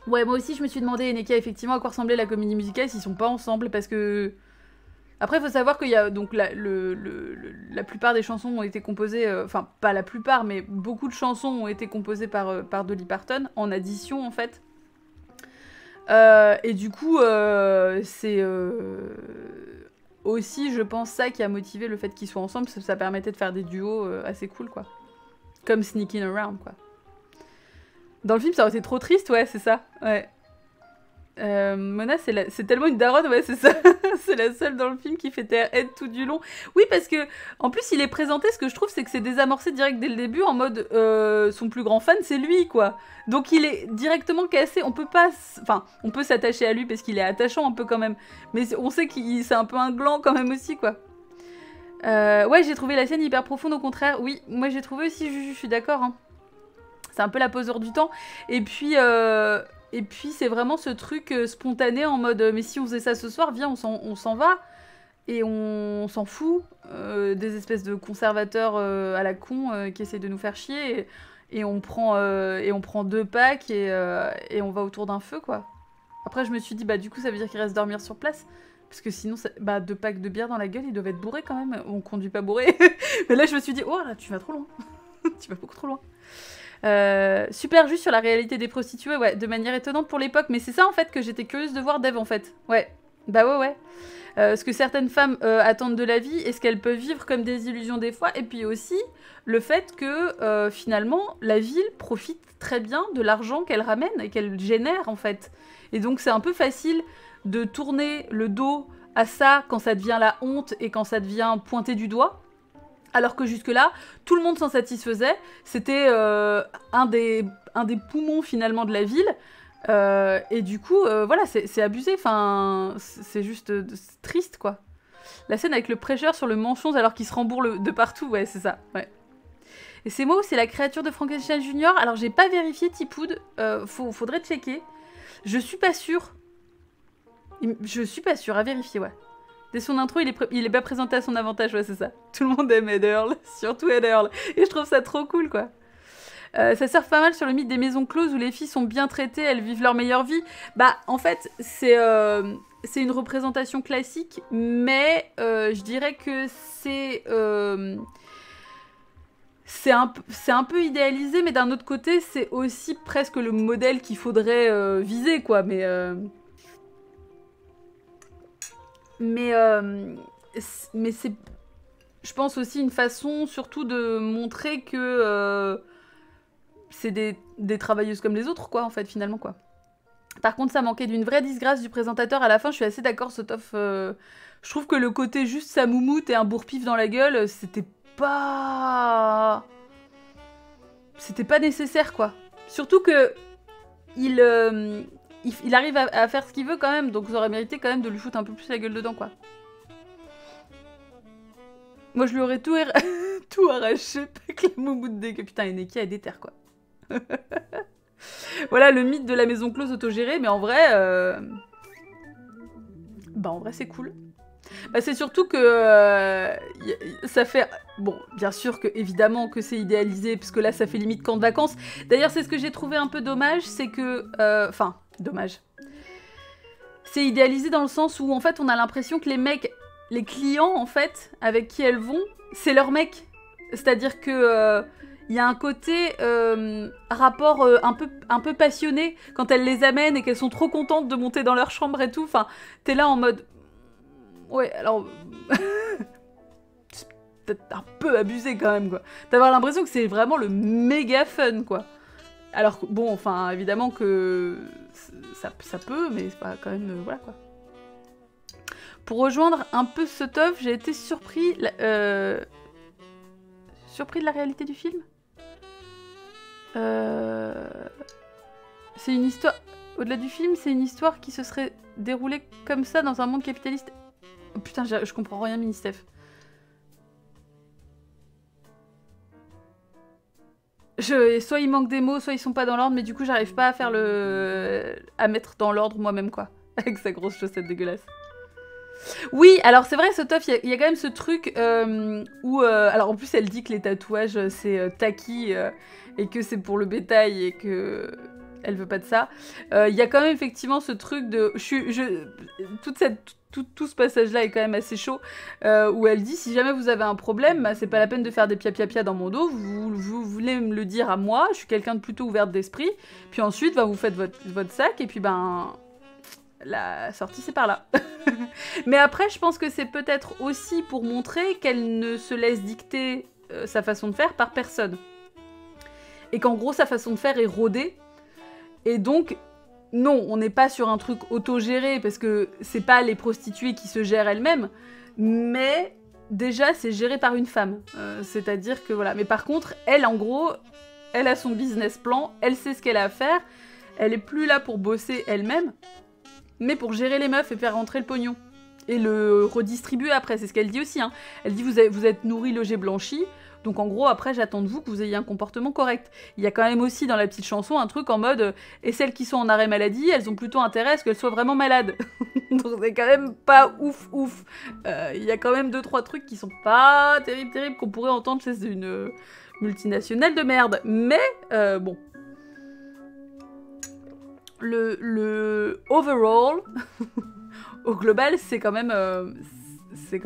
Speaker 1: Ouais, moi aussi, je me suis demandé, Neka, effectivement, à quoi ressemblait la comédie musicale s'ils sont pas ensemble, parce que... Après, il faut savoir qu'il y a... Donc, la plupart des chansons ont été composées... Enfin, pas la plupart, mais beaucoup de chansons ont été composées par Dolly Parton, en addition, en fait. Et du coup, c'est... aussi, je pense, ça qui a motivé le fait qu'ils soient ensemble, parce que ça permettait de faire des duos assez cool, quoi. Comme Sneaking Around, quoi. Dans le film, ça aurait été trop triste, ouais, c'est ça. Ouais. Mona, c'est tellement une daronne, ouais, c'est ça. C'est la seule dans le film qui fait aide tout du long. Oui, parce que, en plus, il est présenté, ce que je trouve, c'est que c'est désamorcé direct dès le début, en mode, son plus grand fan, c'est lui, quoi. Donc il est directement cassé, on peut pas... Enfin, on peut s'attacher à lui, parce qu'il est attachant un peu quand même. Mais on sait qu'il c'est un peu un gland quand même aussi, quoi. Ouais, j'ai trouvé la scène hyper profonde, au contraire. Oui, moi j'ai trouvé aussi, je suis d'accord, hein. C'est un peu la poseur du temps. Et puis c'est vraiment ce truc spontané en mode mais si on faisait ça ce soir, viens, on s'en va. Et on s'en fout des espèces de conservateurs à la con qui essaient de nous faire chier. Et on prend 2 packs et on va autour d'un feu, quoi. Après, je me suis dit, bah du coup, ça veut dire qu'il reste dormir sur place. Parce que sinon, 2 packs de bière dans la gueule, ils doivent être bourrés quand même. On conduit pas bourré. Mais là, je me suis dit, oh là, tu vas trop loin. Tu vas beaucoup trop loin. Super juste sur la réalité des prostituées, ouais, de manière étonnante pour l'époque, mais c'est ça en fait que j'étais curieuse de voir Dev en fait, ouais, bah ouais. Ce que certaines femmes attendent de la vie et ce qu'elles peuvent vivre comme des illusions des fois, et puis aussi le fait que finalement la ville profite très bien de l'argent qu'elle ramène et qu'elle génère en fait, et donc c'est un peu facile de tourner le dos à ça quand ça devient la honte et quand ça devient pointé du doigt. Alors que jusque-là, tout le monde s'en satisfaisait. C'était un des poumons, finalement, de la ville. Et du coup, voilà, c'est abusé. Enfin, c'est juste triste, quoi. La scène avec le prêcheur sur le manchon alors qu'il se rembourre de partout, ouais, c'est ça, ouais. Et c'est moi ou c'est la créature de Frankenstein Junior? Alors, j'ai pas vérifié Tipoud. Faudrait checker. Je suis pas sûre. Je suis pas sûre, à vérifier, ouais. Dès son intro, il est pas présenté à son avantage, ouais, c'est ça. Tout le monde aime Ed Earl, surtout Ed Earl. Et je trouve ça trop cool, quoi. Ça surfe pas mal sur le mythe des maisons closes où les filles sont bien traitées, elles vivent leur meilleure vie. Bah, en fait, c'est une représentation classique, mais je dirais que c'est un peu idéalisé, mais d'un autre côté, c'est aussi presque le modèle qu'il faudrait viser, quoi. Mais c'est, je pense aussi une façon surtout de montrer que c'est des travailleuses comme les autres, quoi, en fait, finalement, quoi. Par contre, ça manquait d'une vraie disgrâce du présentateur à la fin, je suis assez d'accord, Sotof. Je trouve que le côté juste sa moumoute et un bourre-pif dans la gueule, c'était pas nécessaire, quoi. Surtout que il arrive à faire ce qu'il veut quand même, donc ça aurait mérité quand même de lui foutre un peu plus la gueule dedans, quoi. Moi, je lui aurais tout, tout arraché, pas que la moumoute dégueu. Putain, Eneki a des terres, quoi. Voilà, le mythe de la maison close autogérée, mais en vrai... Bah, en vrai, c'est cool. Bah, c'est surtout que ça fait... Bon, bien sûr que, évidemment, que c'est idéalisé, parce que là, ça fait limite camp de vacances. D'ailleurs, c'est ce que j'ai trouvé un peu dommage, c'est que... Enfin, dommage. C'est idéalisé dans le sens où, en fait, on a l'impression que les mecs, les clients, en fait, avec qui elles vont, c'est leurs mecs. C'est-à-dire que... il y a un côté rapport un peu passionné quand elles les amènent et qu'elles sont trop contentes de monter dans leur chambre et tout. Enfin, t'es là en mode... Ouais, alors... c'est peut-être un peu abusé quand même, quoi. D'avoir l'impression que c'est vraiment le méga fun, quoi. Alors, bon, enfin, évidemment que ça peut, mais c'est pas quand même... voilà, quoi. Pour rejoindre un peu ce top, j'ai été surpris... surpris de la réalité du film. C'est une histoire... Au-delà du film, c'est une histoire qui se serait déroulée comme ça dans un monde capitaliste. Oh, putain, je comprends rien, Ministef. Soit il manque des mots, soit ils sont pas dans l'ordre, mais du coup, j'arrive pas à faire à mettre dans l'ordre moi-même, quoi. Avec sa grosse chaussette dégueulasse. Oui, alors c'est vrai, ce tof, il y a quand même ce truc où... alors en plus, elle dit que les tatouages, c'est tacky et que c'est pour le bétail et que... Elle veut pas de ça. Il y a quand même effectivement ce truc de... Tout ce passage-là est quand même assez chaud, où elle dit, si jamais vous avez un problème, bah, c'est pas la peine de faire des pia-pia-pia dans mon dos, vous voulez me le dire à moi, je suis quelqu'un de plutôt ouverte d'esprit, puis ensuite, bah, vous faites votre sac, et puis ben... La sortie, c'est par là. Mais après, je pense que c'est peut-être aussi pour montrer qu'elle ne se laisse dicter sa façon de faire par personne. Et qu'en gros, sa façon de faire est rodée. Et donc, non, on n'est pas sur un truc autogéré, parce que c'est pas les prostituées qui se gèrent elles-mêmes, mais déjà, c'est géré par une femme. C'est-à-dire que, voilà. Mais par contre, elle, en gros, elle a son business plan, elle sait ce qu'elle a à faire, elle est plus là pour bosser elle-même, mais pour gérer les meufs et faire rentrer le pognon. Et le redistribuer après, c'est ce qu'elle dit aussi. Hein. Elle dit, vous êtes nourri, logé, blanchi, donc en gros, après, j'attends de vous que vous ayez un comportement correct. Il y a quand même aussi dans la petite chanson un truc en mode et celles qui sont en arrêt maladie, elles ont plutôt intérêt à ce qu'elles soient vraiment malades. Donc c'est quand même pas ouf. Il y a quand même 2-3 trucs qui sont pas terribles qu'on pourrait entendre chez une multinationale de merde. Mais bon. Le overall, au global, c'est quand même...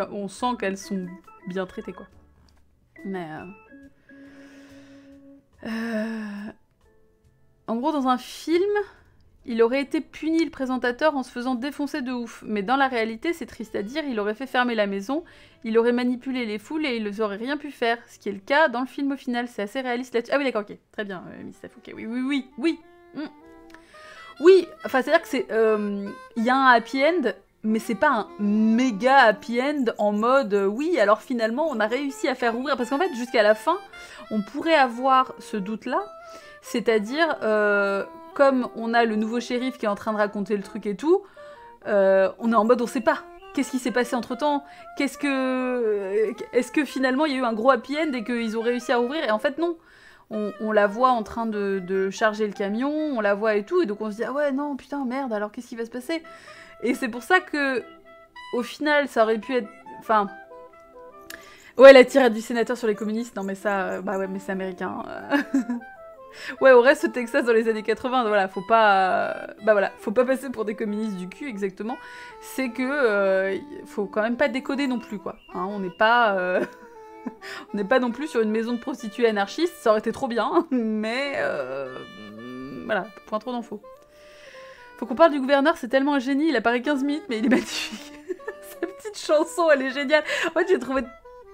Speaker 1: on sent qu'elles sont bien traitées, quoi. Mais... En gros, dans un film, il aurait été puni, le présentateur, en se faisant défoncer de ouf. Mais dans la réalité, c'est triste à dire, il aurait fait fermer la maison, il aurait manipulé les foules et il n'aurait rien pu faire. Ce qui est le cas dans le film au final. C'est assez réaliste là-dessus. Ah oui, d'accord, ok. Très bien, Miss Steph, ok. Oui. Oui, enfin, c'est-à-dire que c'est... Il y a un happy end, mais c'est pas un méga happy end en mode oui, alors finalement on a réussi à faire ouvrir. Parce qu'en fait, jusqu'à la fin, on pourrait avoir ce doute-là, c'est-à-dire comme on a le nouveau shérif qui est en train de raconter le truc et tout, on est en mode on sait pas. Qu'est-ce qui s'est passé entre-temps? Est-ce que finalement il y a eu un gros happy end et qu'ils ont réussi à ouvrir? Et en fait non. On la voit en train de charger le camion, on la voit et tout, et donc on se dit ah ouais non putain merde, alors qu'est-ce qui va se passer? Et c'est pour ça que, au final, ça aurait pu être... Enfin... Ouais, la tirade du sénateur sur les communistes, non mais ça... bah ouais, mais c'est américain. Ouais, au reste, au Texas, dans les années 80, voilà, faut pas... bah voilà, faut pas passer pour des communistes du cul, exactement. C'est que... faut quand même pas décoder non plus, quoi. Hein, on n'est pas... on n'est pas non plus sur une maison de prostituées anarchistes, ça aurait été trop bien, mais... voilà, point trop d'infos. Faut qu'on parle du gouverneur, c'est tellement un génie, il apparaît 15 minutes, mais il est magnifique. Sa petite chanson, elle est géniale. En fait, j'ai trouvé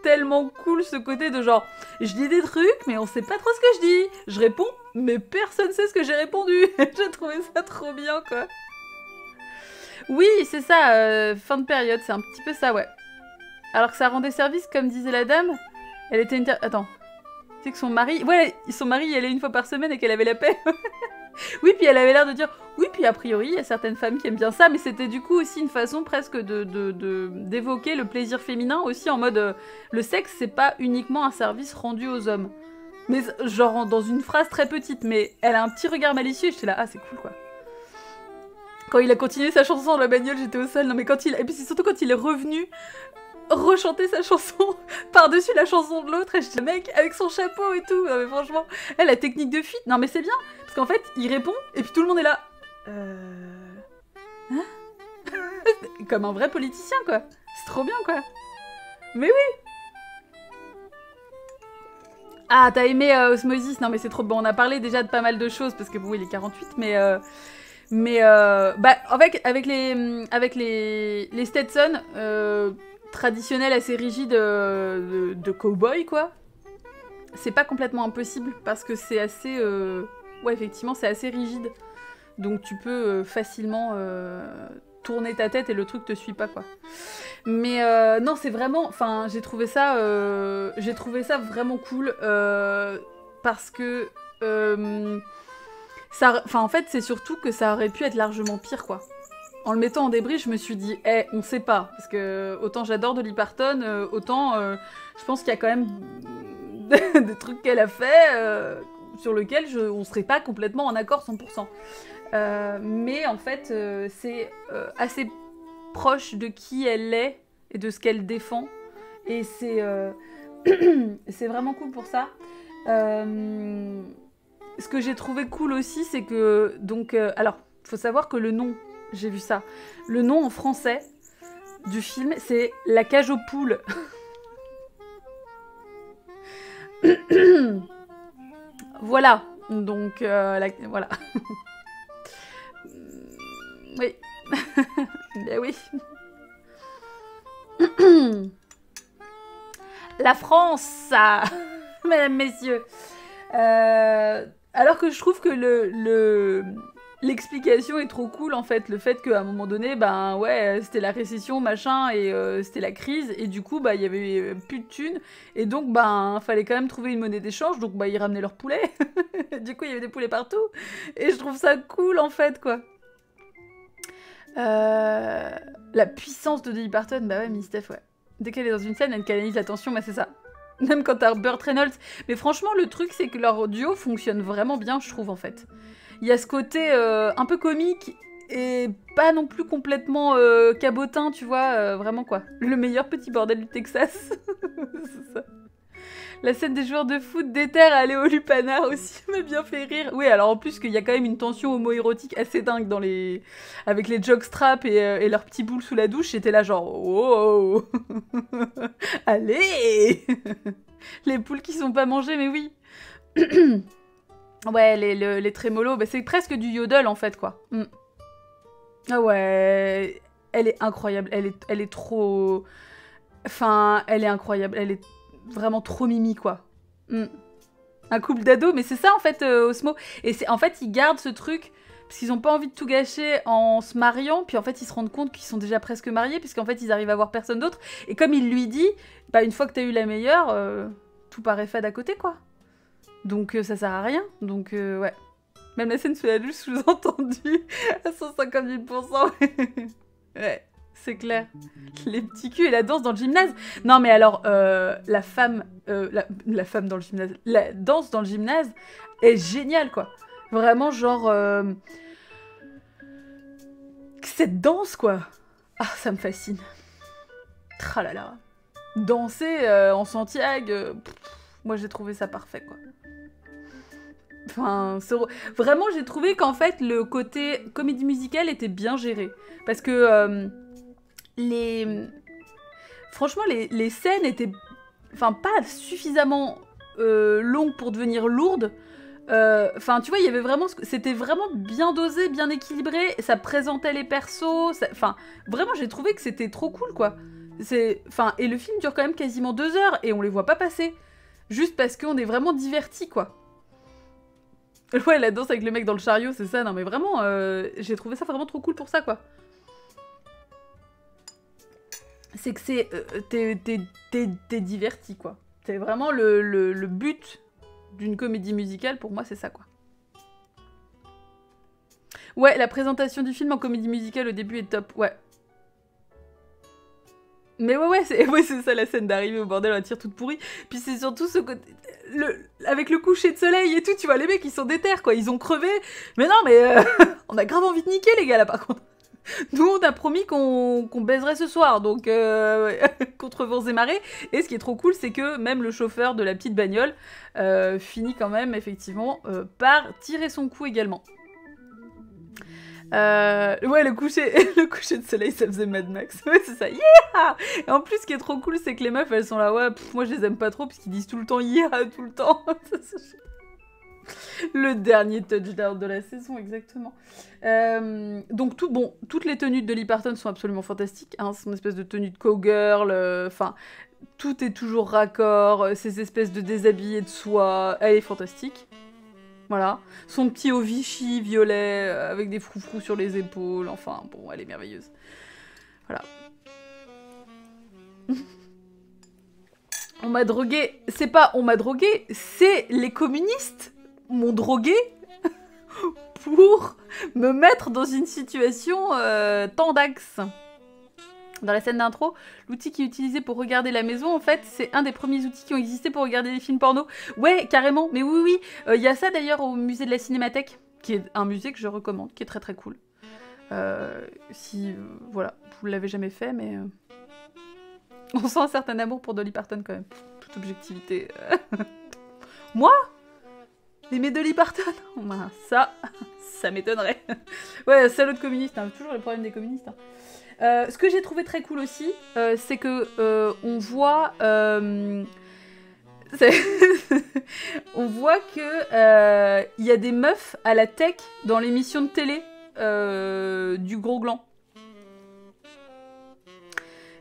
Speaker 1: tellement cool ce côté de genre, je dis des trucs, mais on sait pas trop ce que je dis. Je réponds, mais personne sait ce que j'ai répondu. J'ai trouvé ça trop bien, quoi. Oui, c'est ça, fin de période, c'est un petit peu ça, ouais. Alors que ça rendait service, comme disait la dame, elle était Attends. C'est que son mari... Ouais, son mari y allait une fois par semaine et qu'elle avait la paix. Oui, puis elle avait l'air de dire... Oui, puis a priori, il y a certaines femmes qui aiment bien ça, mais c'était du coup aussi une façon presque d'évoquer le plaisir féminin, aussi en mode... le sexe, c'est pas uniquement un service rendu aux hommes. Mais genre dans une phrase très petite, mais elle a un petit regard malicieux, et j'étais là, ah c'est cool quoi. Quand il a continué sa chanson dans la bagnole, j'étais au sol, non mais quand il... Et puis c'est surtout quand il est revenu... rechanter sa chanson par-dessus la chanson de l'autre, et je dis mec avec son chapeau et tout, non mais franchement, elle la technique de fuite, non mais c'est bien, parce qu'en fait il répond et puis tout le monde est là hein. Comme un vrai politicien quoi, c'est trop bien quoi. Mais oui. Ah t'as aimé Osmosis, non mais c'est trop bon, on a parlé déjà de pas mal de choses parce que bon il est 48 mais Mais bah, avec les Stetson traditionnels assez rigides de cow-boy, quoi, c'est pas complètement impossible parce que c'est assez... ouais, effectivement, c'est assez rigide. Donc tu peux facilement tourner ta tête et le truc te suit pas, quoi. Mais non, c'est vraiment... Enfin, j'ai trouvé ça vraiment cool parce que... en fait, c'est surtout que ça aurait pu être largement pire, quoi. En le mettant en débris, je me suis dit, on sait pas. Parce que autant j'adore Dolly Parton, autant je pense qu'il y a quand même des trucs qu'elle a fait sur lesquels on serait pas complètement en accord 100%. Mais en fait, c'est assez proche de qui elle est et de ce qu'elle défend. Et c'est c'est vraiment cool pour ça. Ce que j'ai trouvé cool aussi, c'est que... Donc, alors, faut savoir que le nom, j'ai vu ça, le nom en français du film, c'est La cage aux poules. Voilà. Donc, voilà. Oui. Ben oui. La France, ça... Mesdames, messieurs. Alors que je trouve que l'explication est trop cool, en fait. Le fait qu'à un moment donné, ben ouais, c'était la récession, machin, et c'était la crise, et du coup, bah, il y avait plus de thunes, et donc, ben, fallait quand même trouver une monnaie d'échange, donc, bah, ils ramenaient leurs poulets. Du coup, il y avait des poulets partout, et je trouve ça cool, en fait, quoi. La puissance de Dolly Parton, bah ouais, Miss Steph, ouais. Dès qu'elle est dans une scène, elle canalise l'attention, bah c'est ça. Même quand t'as Burt Reynolds. Mais franchement, le truc, c'est que leur duo fonctionne vraiment bien, je trouve, en fait. Il y a ce côté un peu comique et pas non plus complètement cabotin, tu vois, vraiment, quoi. Le meilleur petit bordel du Texas. C'est ça. La scène des joueurs de foot déterre à aller au lupanar aussi m'a bien fait rire. Oui, alors en plus qu'il y a quand même une tension homo-érotique assez dingue dans avec les jockstraps et leurs petits boules sous la douche. J'étais là genre, oh, allez. Les poules qui sont pas mangées, mais oui. Ouais, les trémolos, bah, c'est presque du yodel en fait, quoi. Mm. Ah ouais, elle est incroyable, elle est trop... Enfin, elle est incroyable, elle est vraiment trop mimi, quoi. Mm. Un couple d'ados, mais c'est ça en fait, Osmo. Et en fait, ils gardent ce truc parce qu'ils ont pas envie de tout gâcher en se mariant, puis en fait, ils se rendent compte qu'ils sont déjà presque mariés, puisqu'en fait, ils arrivent à voir personne d'autre. Et comme il lui dit, bah, une fois que t'as eu la meilleure, tout paraît fade à côté, quoi. Donc, ça sert à rien. Donc, ouais. Même la scène sous la douche sous-entendue à 150 000%. Ouais. C'est clair. Les petits culs et la danse dans le gymnase. Non, mais alors, la femme dans le gymnase, la danse dans le gymnase est géniale, quoi. Vraiment, genre... cette danse, quoi. Ah, ça me fascine. Tralala. Danser en Santiago, moi, j'ai trouvé ça parfait, quoi. Enfin, vraiment, j'ai trouvé qu'en fait, le côté comédie musicale était bien géré. Parce que... Franchement, les scènes étaient... Enfin, pas suffisamment longues pour devenir lourdes. Enfin, tu vois, il y avait vraiment... C'était vraiment bien dosé, bien équilibré. Ça présentait les persos. Enfin, vraiment, j'ai trouvé que c'était trop cool, quoi. Enfin, et le film dure quand même quasiment 2 heures et on les voit pas passer. Juste parce qu'on est vraiment divertis, quoi. Ouais, la danse avec le mec dans le chariot, c'est ça. Non, mais vraiment, j'ai trouvé ça vraiment trop cool pour ça, quoi. C'est que c'est... t'es diverti, quoi. C'est vraiment le but d'une comédie musicale, pour moi, c'est ça, quoi. Ouais, la présentation du film en comédie musicale au début est top, ouais. Mais ouais, c'est ça la scène d'arrivée au bordel, on tire toute pourrie. Puis c'est surtout ce côté... avec le coucher de soleil et tout, tu vois, les mecs, ils sont déter, quoi. Ils ont crevé. Mais non, mais on a grave envie de niquer, les gars, là, par contre. Nous, on a promis qu'on baiserait ce soir, donc contre vents et marées. Et ce qui est trop cool, c'est que même le chauffeur de la petite bagnole finit quand même, effectivement, par tirer son coup également. Ouais, le coucher de soleil, ça faisait Mad Max. Ouais, c'est ça. Yeah! Et en plus, ce qui est trop cool, c'est que les meufs, elles sont là, ouais, moi je les aime pas trop, puisqu'ils disent tout le temps yeah, tout le temps. Le dernier touchdown de la saison, exactement. Donc, toutes les tenues de Dolly Parton sont absolument fantastiques. Hein, son espèce de tenue de cowgirl, enfin, tout est toujours raccord, ces espèces de déshabillés de soie, elle est fantastique. Voilà. Son petit haut Vichy violet, avec des froufrous sur les épaules, enfin, bon, elle est merveilleuse. Voilà. On m'a drogué. C'est pas on m'a drogué, c'est les communistes m'ont drogué pour me mettre dans une situation tendax. Dans la scène d'intro, l'outil qui est utilisé pour regarder la maison, en fait, c'est un des premiers outils qui ont existé pour regarder des films porno. Ouais, carrément, mais oui, oui. Y a ça d'ailleurs au musée de la Cinémathèque, qui est un musée que je recommande, qui est très très cool. Si, voilà, vous l'avez jamais fait, mais... on sent un certain amour pour Dolly Parton quand même. Toute objectivité. Moi aimer Dolly Parton? Ça m'étonnerait. Ouais, salaud de communiste, hein. Toujours le problème des communistes. Hein. Ce que j'ai trouvé très cool aussi, c'est que on voit... on voit que il y a des meufs à la tech dans l'émission de télé du Gros Gland.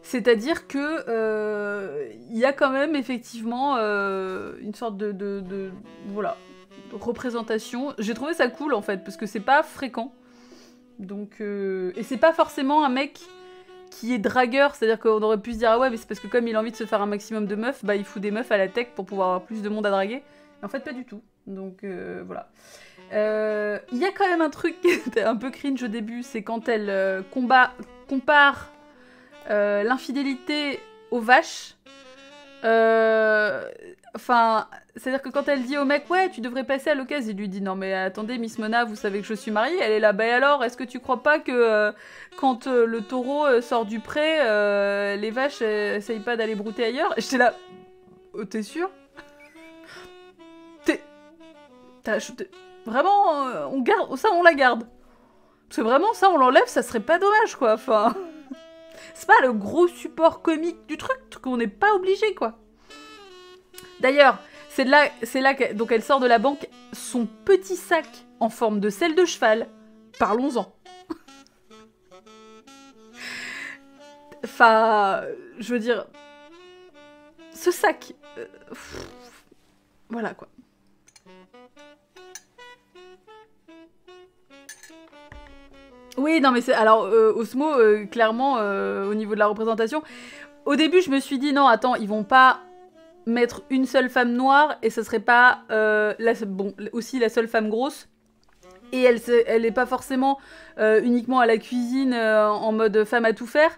Speaker 1: C'est-à-dire que il y a quand même effectivement une sorte de voilà, représentation. J'ai trouvé ça cool en fait, parce que c'est pas fréquent. Donc, et c'est pas forcément un mec qui est dragueur, c'est-à-dire qu'on aurait pu se dire ah ouais, mais c'est parce que comme il a envie de se faire un maximum de meufs, bah il fout des meufs à la tech pour pouvoir avoir plus de monde à draguer. Mais en fait, pas du tout. Donc voilà. Il y a quand même un truc qui était un peu cringe au début, c'est quand elle compare l'infidélité aux vaches. Enfin, c'est-à-dire que quand elle dit au mec, ouais, tu devrais passer à l'occasion, il lui dit, non mais attendez, Miss Mona, vous savez que je suis mariée. Elle est là, bah alors, est-ce que tu crois pas que quand le taureau sort du pré, les vaches essayent pas d'aller brouter ailleurs? J'étais là, t'es sûr? Vraiment, on garde, ça on la garde. Parce que vraiment, ça on l'enlève, ça serait pas dommage quoi, enfin... C'est pas le gros support comique du truc, qu'on n'est pas obligé, quoi. D'ailleurs, c'est là que, donc elle sort de la banque, son petit sac en forme de selle de cheval. Parlons-en. Enfin, je veux dire, ce sac, voilà, quoi. Oui, non, mais c'est... Alors, Osmo, clairement, au niveau de la représentation, au début, je me suis dit, non, attends, ils vont pas mettre une seule femme noire, et ce serait pas, aussi la seule femme grosse. Et elle est pas forcément uniquement à la cuisine, en mode femme à tout faire.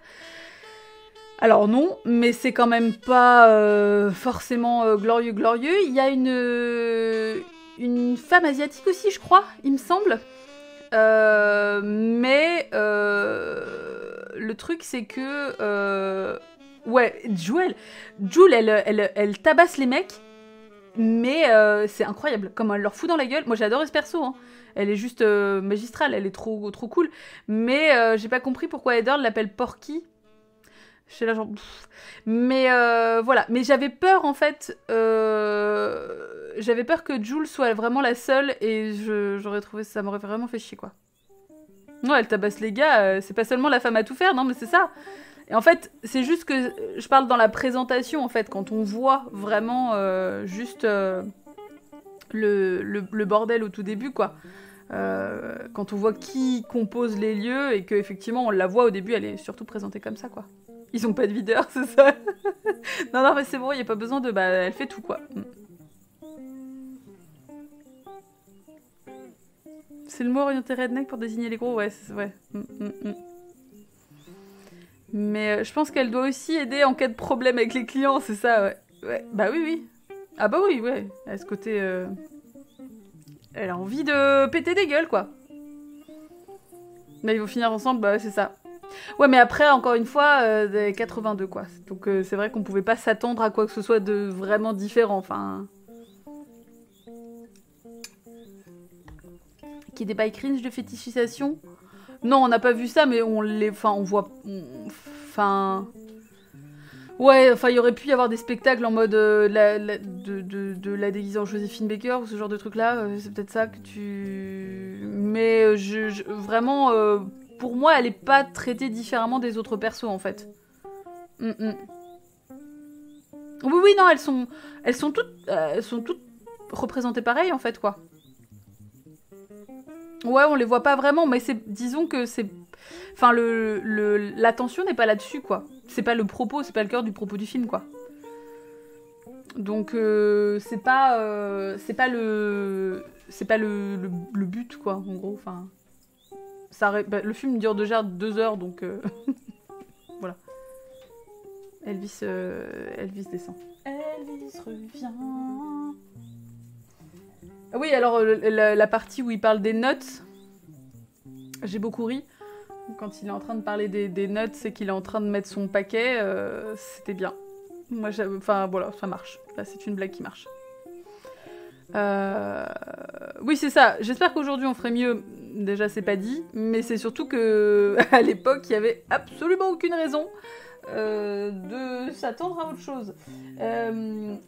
Speaker 1: Alors non, mais c'est quand même pas forcément glorieux. Il y a une femme asiatique aussi, je crois, il me semble. Mais le truc c'est que ouais, Jewel, elle tabasse les mecs, mais c'est incroyable comme elle leur fout dans la gueule. Moi j'ai adoré ce perso, hein. Elle est juste magistrale, elle est trop cool. Mais j'ai pas compris pourquoi Heather l'appelle Porky. Je suis là genre... Pff. Mais voilà, mais j'avais peur en fait... J'avais peur que Jules soit vraiment la seule et j'aurais trouvé... Ça m'aurait vraiment fait chier, quoi. Ouais, elle tabasse les gars, c'est pas seulement la femme à tout faire, non mais c'est ça. Et en fait, c'est juste que je parle dans la présentation, en fait, quand on voit vraiment juste le bordel au tout début, quoi. Quand on voit qui compose les lieux et qu'effectivement on la voit au début, elle est surtout présentée comme ça, quoi. Ils ont pas de videur, c'est ça. Non, mais c'est bon, il n'y a pas besoin de... Bah, elle fait tout, quoi. C'est le mot orienté redneck pour désigner les gros, ouais. Ouais. Mais je pense qu'elle doit aussi aider en cas de problème avec les clients, c'est ça, ouais. Bah oui. Ah bah oui, ouais. À ce côté... Elle a envie de péter des gueules, quoi. Mais ils vont finir ensemble, bah c'est ça. Ouais, mais après, encore une fois, 82, quoi. Donc c'est vrai qu'on pouvait pas s'attendre à quoi que ce soit de vraiment différent, enfin... Qui est des bails cringe de fétichisation? Non, on n'a pas vu ça, mais on les... Enfin, on voit... Enfin... Ouais, enfin, il y aurait pu y avoir des spectacles en mode de la déguisée en Joséphine Baker ou ce genre de truc-là. C'est peut-être ça que tu... Mais vraiment, pour moi, elle est pas traitée différemment des autres persos, en fait. Oui, oui, non, elles sont toutes représentées pareil, en fait, quoi. Ouais, on les voit pas vraiment, mais disons que c'est... Enfin, l'attention n'est pas là-dessus, quoi. C'est pas le propos, c'est pas le cœur du propos du film, quoi. Donc, c'est pas le but, quoi, en gros. Enfin, le film dure déjà 2 heures, donc voilà. Elvis descend. Elvis revient. Ah oui, alors la partie où il parle des notes, j'ai beaucoup ri. Quand il est en train de parler des notes, c'est qu'il est en train de mettre son paquet, c'était bien. Moi, enfin voilà, ça marche. Là, c'est une blague qui marche. Oui, c'est ça. J'espère qu'aujourd'hui on ferait mieux. Déjà, c'est pas dit, mais c'est surtout que à l'époque, il y avait absolument aucune raison de s'attendre à autre chose.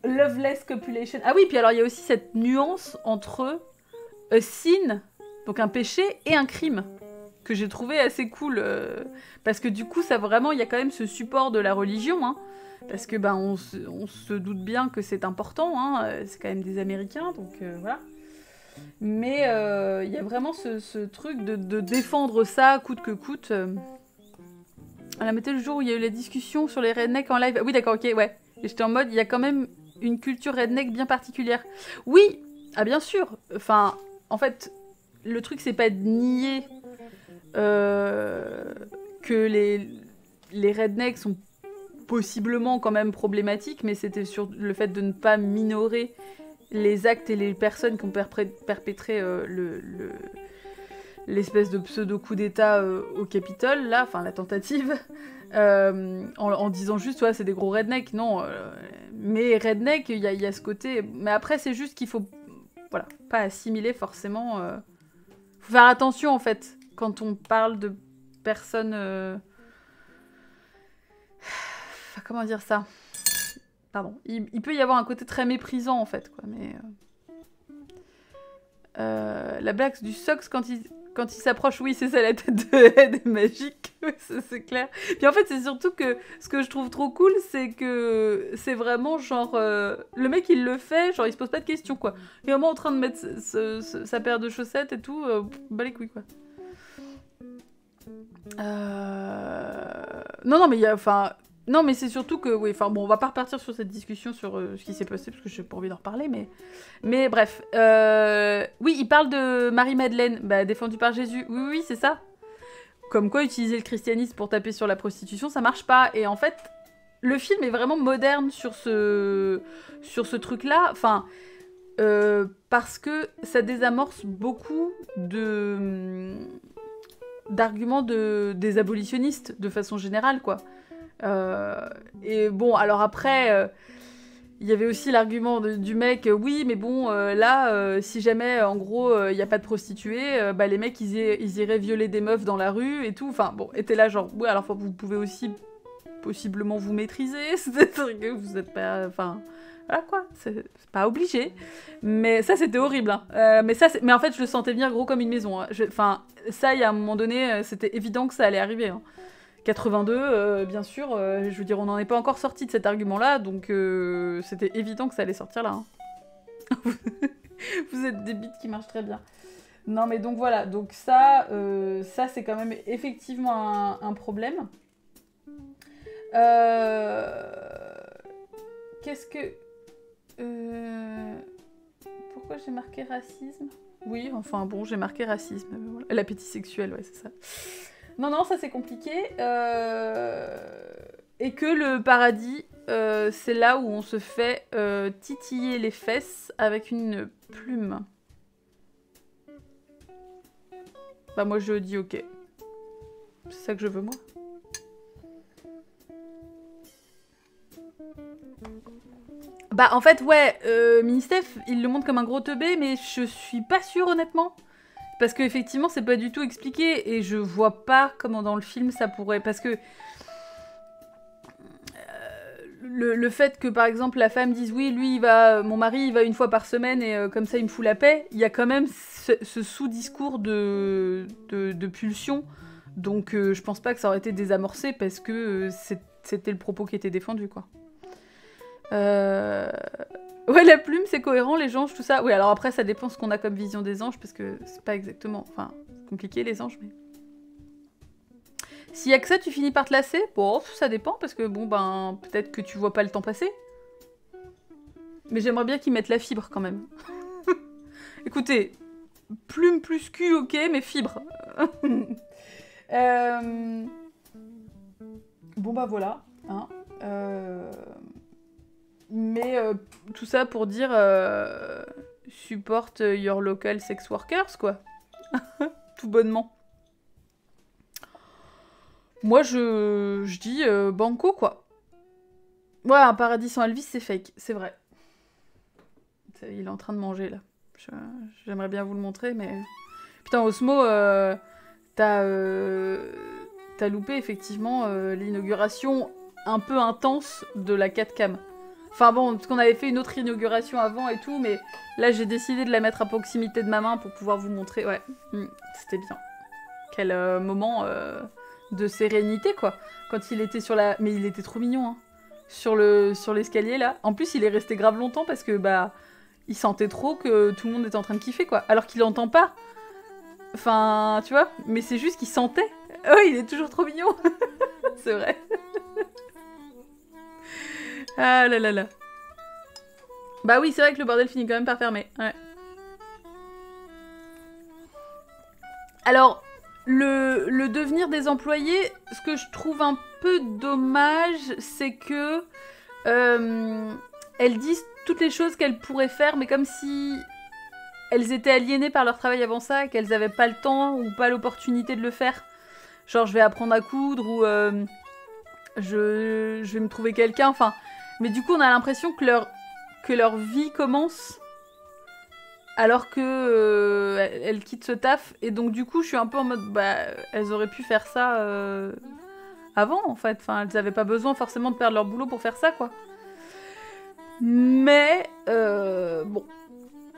Speaker 1: Loveless copulation. Ah oui, puis alors il y a aussi cette nuance entre a sin, donc un péché, et un crime, que j'ai trouvé assez cool. Parce que du coup, ça vraiment, il y a quand même ce support de la religion, hein. Parce que ben, on se doute bien que c'est important, hein, c'est quand même des Américains, donc voilà. Mais il y a vraiment ce truc de défendre ça coûte que coûte. On a metté le jour où il y a eu la discussion sur les rednecks en live. Oui, d'accord, ok, ouais. Et j'étais en mode, il y a quand même une culture redneck bien particulière. Oui, ah bien sûr. Enfin, en fait, le truc, c'est pas de nier que les rednecks sont possiblement quand même problématique, mais c'était sur le fait de ne pas minorer les actes et les personnes qui ont perpétré l'espèce de pseudo-coup d'État au Capitole, là, enfin la tentative, en disant juste, ouais, c'est des gros rednecks, non. Mais redneck, il y a ce côté... Mais après, c'est juste qu'il faut, voilà, pas assimiler forcément... Faut faire attention, en fait, quand on parle de personnes... Comment dire ça? Pardon. Il peut y avoir un côté très méprisant, en fait, quoi, mais... la blague du Sox quand il s'approche, oui, c'est ça, la tête de Ed est magique, c'est clair. Puis en fait, c'est surtout que ce que je trouve trop cool, c'est que c'est vraiment genre... le mec, il le fait, genre, il se pose pas de questions, quoi. Il est vraiment en train de mettre sa paire de chaussettes et tout, bah les couilles, quoi. Non, mais il y a... Enfin... Non, mais c'est surtout que... Oui, enfin, bon, on va pas repartir sur cette discussion sur ce qui s'est passé, parce que j'ai pas envie d'en reparler, mais bref. Oui, il parle de Marie-Madeleine, bah, défendue par Jésus. Oui, c'est ça. Comme quoi, utiliser le christianisme pour taper sur la prostitution, ça marche pas. Et en fait, le film est vraiment moderne sur ce truc-là. Enfin, parce que ça désamorce beaucoup d'arguments des abolitionnistes, de façon générale, quoi. Et bon, alors après, il y avait aussi l'argument du mec, oui, mais bon, là, si jamais, en gros, il n'y a pas de prostituées, bah, les mecs, ils iraient violer des meufs dans la rue et tout. Enfin, bon, était là genre, ouais, alors vous pouvez aussi possiblement vous maîtriser, c'est-à-dire que vous êtes pas... Enfin, voilà quoi, c'est pas obligé. Mais ça, c'était horrible. Hein. Mais en fait, je le sentais bien gros comme une maison. Hein. Enfin, ça, il y a un moment donné, c'était évident que ça allait arriver. Hein. 82, bien sûr, je veux dire, on n'en est pas encore sorti de cet argument-là, donc c'était évident que ça allait sortir là. Hein. Vous êtes des bites qui marchent très bien. Non, mais donc voilà, donc ça c'est quand même effectivement un problème. Qu'est-ce que... Pourquoi j'ai marqué racisme? Oui, enfin bon, j'ai marqué racisme. Voilà. L'appétit sexuel, ouais, c'est ça. Non, ça c'est compliqué. Et que le paradis, c'est là où on se fait titiller les fesses avec une plume. Bah moi je dis ok. C'est ça que je veux moi. Bah en fait ouais, Ministef, il le montre comme un gros teubé, mais je suis pas sûre honnêtement. Parce qu'effectivement, c'est pas du tout expliqué, et je vois pas comment dans le film ça pourrait... Parce que le fait que par exemple la femme dise oui, lui, mon mari, il va une fois par semaine et comme ça il me fout la paix, il y a quand même ce sous-discours de pulsion. Donc je pense pas que ça aurait été désamorcé parce que c'était le propos qui était défendu, quoi. Ouais, la plume, c'est cohérent, les anges, tout ça. Oui, alors après, ça dépend ce qu'on a comme vision des anges, parce que c'est pas exactement... Enfin, c'est compliqué, les anges, mais... S'il y a que ça, tu finis par te lasser? Bon, ça dépend, parce que bon, ben, peut-être que tu vois pas le temps passer. Mais j'aimerais bien qu'ils mettent la fibre, quand même. Écoutez, plume plus cul, ok, mais fibre. Bon, bah voilà. Hein. Mais tout ça pour dire support your local sex workers, quoi. Tout bonnement. Moi, je dis banco, quoi. Ouais, un paradis sans Elvis, c'est fake, c'est vrai. Il est en train de manger, là. J'aimerais bien vous le montrer, mais... Putain, Osmo, t'as loupé, effectivement, l'inauguration un peu intense de la 4cam. Enfin bon, parce qu'on avait fait une autre inauguration avant et tout, mais là, j'ai décidé de la mettre à proximité de ma main pour pouvoir vous montrer. Ouais, c'était bien. Quel moment de sérénité, quoi. Quand il était sur la... Mais il était trop mignon, hein. Sur l'escalier, là. En plus, il est resté grave longtemps parce que, bah... Il sentait trop que tout le monde était en train de kiffer, quoi. Alors qu'il entend pas. Enfin, tu vois. Mais c'est juste qu'il sentait. Oh, il est toujours trop mignon. C'est vrai. Ah là là là. Bah oui, c'est vrai que le bordel finit quand même par fermer. Ouais. Alors, le devenir des employés, ce que je trouve un peu dommage, c'est que elles disent toutes les choses qu'elles pourraient faire, mais comme si elles étaient aliénées par leur travail avant ça, qu'elles n'avaient pas le temps ou pas l'opportunité de le faire. Genre, je vais apprendre à coudre ou je vais me trouver quelqu'un. Enfin, mais du coup, on a l'impression que leur vie commence alors que elles quittent ce taf. Et donc, du coup, je suis un peu en mode, bah, elles auraient pu faire ça avant, en fait. Enfin, elles n'avaient pas besoin forcément de perdre leur boulot pour faire ça, quoi. Mais, bon,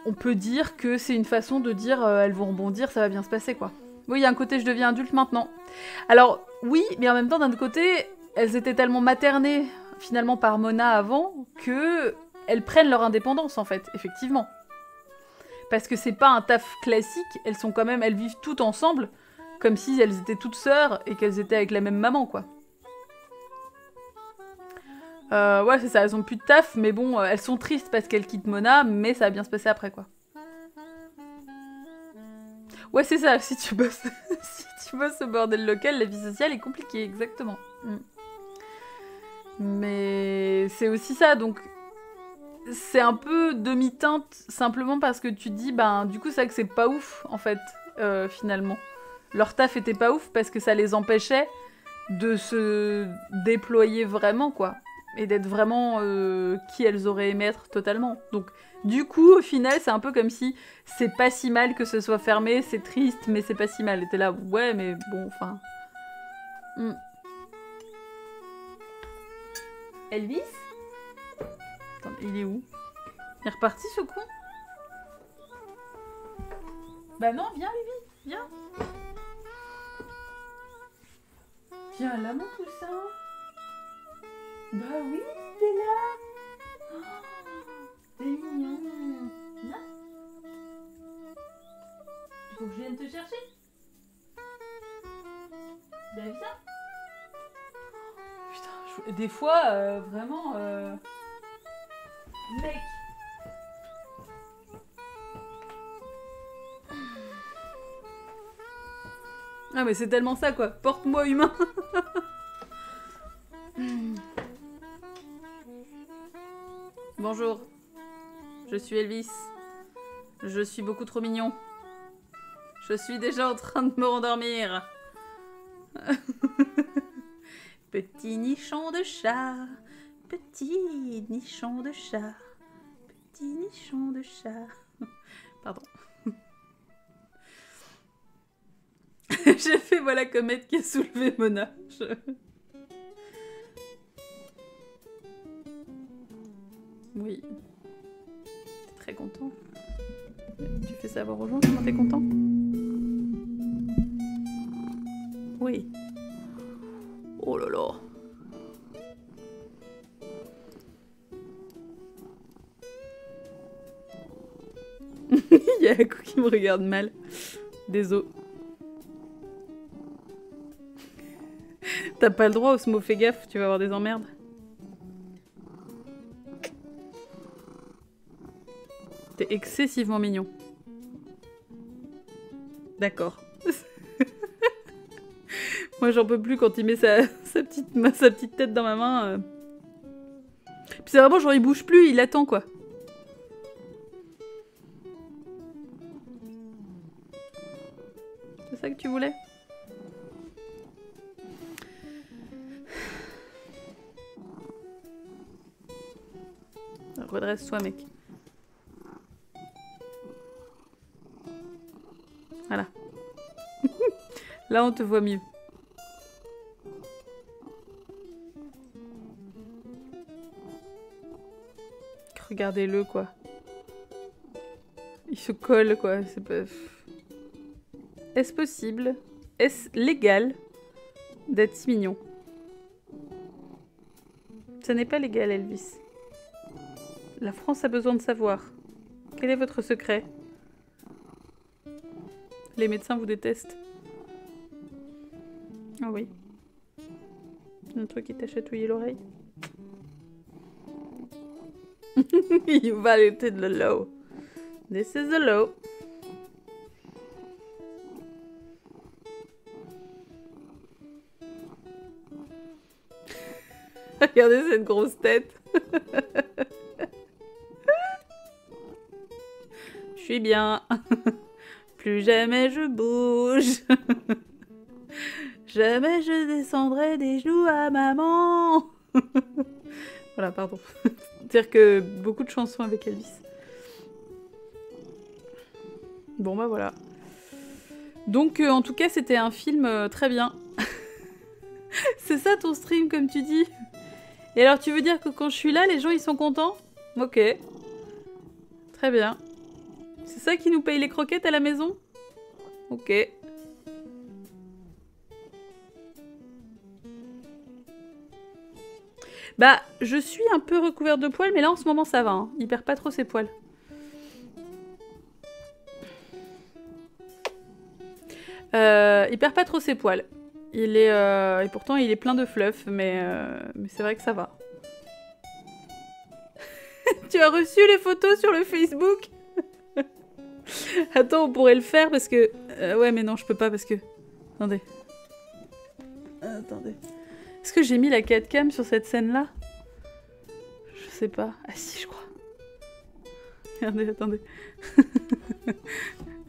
Speaker 1: on peut dire que c'est une façon de dire elles vont rebondir, ça va bien se passer, quoi. Oui, il y a un côté je deviens adulte maintenant. Alors, oui, mais en même temps, d'un autre côté, elles étaient tellement maternées, finalement, par Mona avant, que elles prennent leur indépendance, en fait, effectivement. Parce que c'est pas un taf classique, elles vivent toutes ensemble, comme si elles étaient toutes sœurs et qu'elles étaient avec la même maman, quoi. Ouais, c'est ça, elles ont plus de taf, mais bon, elles sont tristes parce qu'elles quittent Mona, mais ça va bien se passer après, quoi. Ouais, c'est ça, si tu bosses au bordel local, la vie sociale est compliquée, exactement. Mais c'est aussi ça, donc c'est un peu demi-teinte, simplement parce que tu te dis, ben, du coup, c'est vrai que c'est pas ouf, en fait, finalement. Leur taf était pas ouf parce que ça les empêchait de se déployer vraiment, quoi. Et d'être vraiment qui elles auraient aimé être totalement. Donc, du coup, au final, c'est un peu comme si c'est pas si mal que ce soit fermé, c'est triste, mais c'est pas si mal. Et t'es là, ouais, mais bon, enfin... Elvis? Attends, il est où? Il est reparti, ce con? Bah non, viens, Lévi, viens. Viens là, mon poussin. Bah oui, t'es là. Oh, t'es mignon. Viens. Il faut que je vienne te chercher. Bah viens. Putain, des fois, vraiment... Mec. Ah mais c'est tellement ça, quoi. Porte-moi humain. Bonjour, je suis Elvis. Je suis beaucoup trop mignon. Je suis déjà en train de me rendormir. Petit nichon de chat. Petit nichon de chat. Petit nichon de chat. Pardon. J'ai fait voilà la comète qui a soulevé Mona. Oui. T'es très content. Tu fais savoir aux gens comment t'es content? Oui. Oh là là. Il y a Aku qui me regarde mal. Désolé. T'as pas le droit, Osmo, fais gaffe, tu vas avoir des emmerdes. T'es excessivement mignon. D'accord. Moi j'en peux plus quand il met sa petite tête dans ma main. Puis c'est vraiment genre il bouge plus, il attend quoi. C'est ça que tu voulais? Redresse-toi mec. Voilà. Là on te voit mieux. Regardez-le quoi. Il se colle quoi. C'est pas... Est-ce possible? Est-ce légal d'être si mignon? Ce n'est pas légal, Elvis. La France a besoin de savoir. Quel est votre secret? Les médecins vous détestent. Ah oui. Un truc qui t'a chatouillé l'oreille. You violated the law. This is the law. Regardez cette grosse tête. Je suis bien. Plus jamais je bouge. Jamais je descendrai des genoux à maman. Voilà, pardon. C'est-à-dire que beaucoup de chansons avec Elvis. Bon bah voilà. Donc en tout cas c'était un film très bien. C'est ça ton stream comme tu dis? Et alors tu veux dire que quand je suis là les gens ils sont contents? Ok. Très bien. C'est ça qui nous paye les croquettes à la maison? Ok. Bah, je suis un peu recouverte de poils, mais là en ce moment ça va. Hein. Il perd pas trop ses poils. Il perd pas trop ses poils. Il est et pourtant il est plein de fluff, mais c'est vrai que ça va. Tu as reçu les photos sur le Facebook? Attends, on pourrait le faire parce que... ouais, mais non, je peux pas parce que... Attendez. Attendez. Est-ce que j'ai mis la 4cam sur cette scène-là? Je sais pas. Ah si, je crois. Regardez, attendez.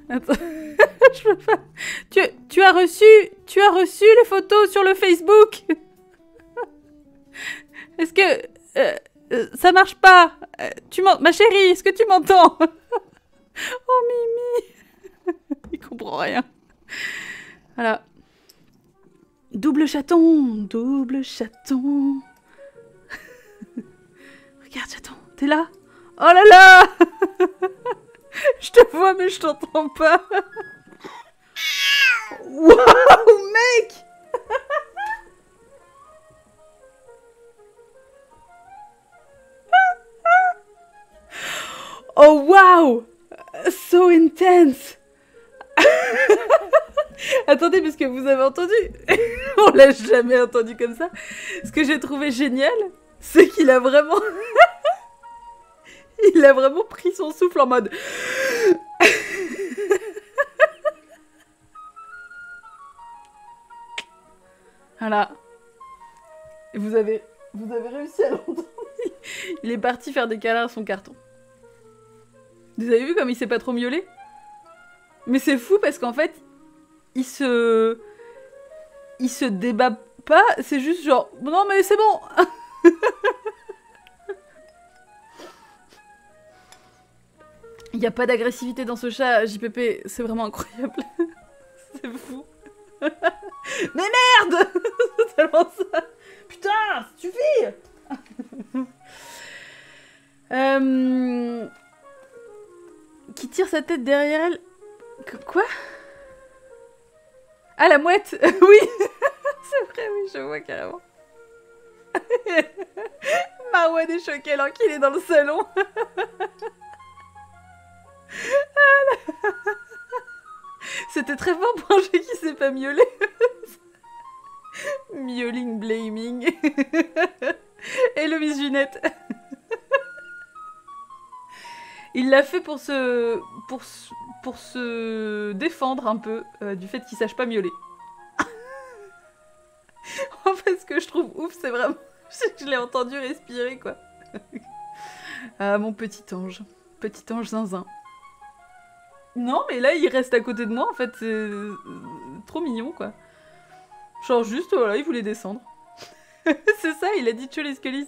Speaker 1: Attends. Je peux pas. Tu as reçu les photos sur le Facebook? Est-ce que... ça marche pas? Ma chérie, est-ce que tu m'entends? Oh Mimi. Il comprend rien. Voilà. Double chaton, double chaton. Regarde chaton, t'es là? Oh là là. Je te vois mais je t'entends pas. Waouh mec. Oh waouh. So intense. Attendez, parce que vous avez entendu. On l'a jamais entendu comme ça. Ce que j'ai trouvé génial, c'est qu'il a vraiment... Il a vraiment pris son souffle en mode... Voilà. Et vous avez réussi à l'entendre. Il est parti faire des câlins à son carton. Vous avez vu comme il s'est pas trop miaulé? Mais c'est fou parce qu'en fait, il se débat pas, c'est juste genre, non mais c'est bon. Il n'y a pas d'agressivité dans ce chat, JPP, c'est vraiment incroyable. C'est fou. Mais merde. C'est tellement ça. Putain, ça suffit. Qui tire sa tête derrière elle. Quoi? Ah, la mouette. Oui. C'est vrai, oui, je vois carrément. Marwan est choqué alors qu'il est dans le salon. C'était très fort pour un jeu qui s'est pas miaulé. Miauling blaming. Et le Ginette. Il l'a fait pour se défendre un peu du fait qu'il sache pas miauler. En fait, ce que je trouve ouf, c'est vraiment... Je l'ai entendu respirer, quoi. Ah, mon petit ange. Petit ange zinzin. Non, mais là, il reste à côté de moi, en fait. C'est trop mignon, quoi. Genre juste, voilà, il voulait descendre. C'est ça, il a dit tchou les scullies.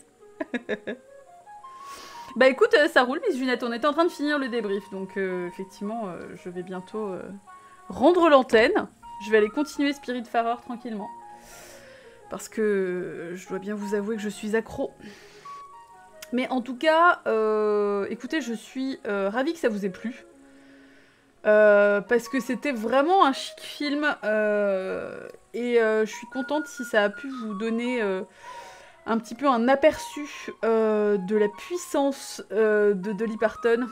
Speaker 1: Bah écoute, ça roule, Miss Junette. On était en train de finir le débrief, donc effectivement, je vais bientôt rendre l'antenne. Je vais aller continuer Spiritfarer tranquillement. Parce que je dois bien vous avouer que je suis accro. Mais en tout cas, écoutez, je suis ravie que ça vous ait plu. Parce que c'était vraiment un chic film. Et je suis contente si ça a pu vous donner un petit peu un aperçu de la puissance de Dolly Parton.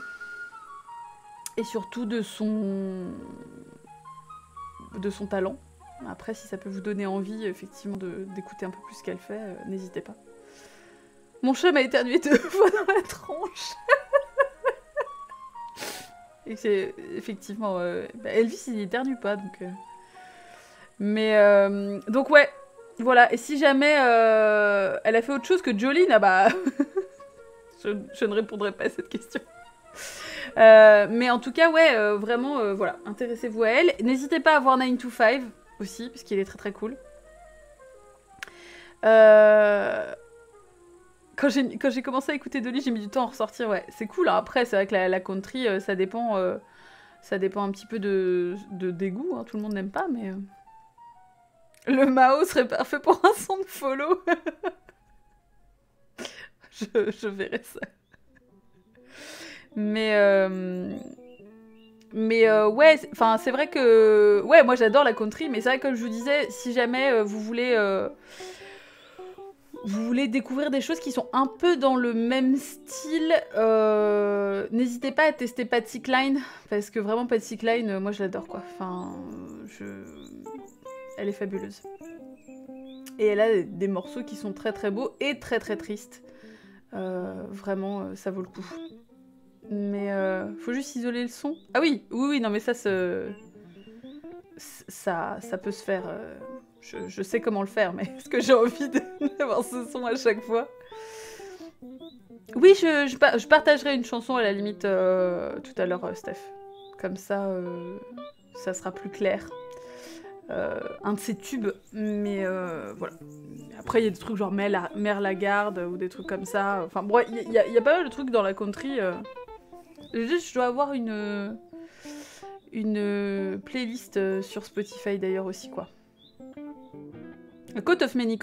Speaker 1: Et surtout de son talent. Après, si ça peut vous donner envie, effectivement, d'écouter un peu plus ce qu'elle fait, n'hésitez pas. Mon chat m'a éternué 2 fois dans la tronche. Et c'est effectivement... Elvis, il éternue pas, donc... Mais, donc ouais, voilà. Et si jamais elle a fait autre chose que Jolene, ah bah... je ne répondrai pas à cette question. Mais en tout cas, ouais, vraiment, voilà, intéressez-vous à elle. N'hésitez pas à voir 9 to 5 aussi, parce qu'il est très très cool. Quand j'ai commencé à écouter Dolly, j'ai mis du temps à en ressortir, ouais. C'est cool, hein. Après, c'est vrai que la country, ça dépend un petit peu des goûts, hein. Tout le monde n'aime pas, mais... Le Mao serait parfait pour un son de follow. je verrai ça. Mais ouais, enfin c'est vrai que ouais, moi j'adore la country, mais c'est vrai que comme je vous disais, si jamais vous voulez découvrir des choses qui sont un peu dans le même style, n'hésitez pas à tester Patsy Cline, parce que vraiment Patsy Cline, moi je l'adore quoi. Enfin, elle est fabuleuse. Et elle a des morceaux qui sont très très beaux et très très tristes. Vraiment, ça vaut le coup. Mais faut juste isoler le son. Ah oui, oui, non mais ça peut se faire. Je sais comment le faire, mais est-ce que j'ai envie d'avoir ce son à chaque fois? Oui, je partagerai une chanson à la limite tout à l'heure, Steph. Comme ça, ça sera plus clair. Un de ses tubes, mais voilà. Après, il y a des trucs genre Mère Lagarde ou des trucs comme ça. Enfin, bon, il y a pas mal de trucs dans la country. Juste, je dois avoir une playlist sur Spotify d'ailleurs aussi, quoi. Coat of Many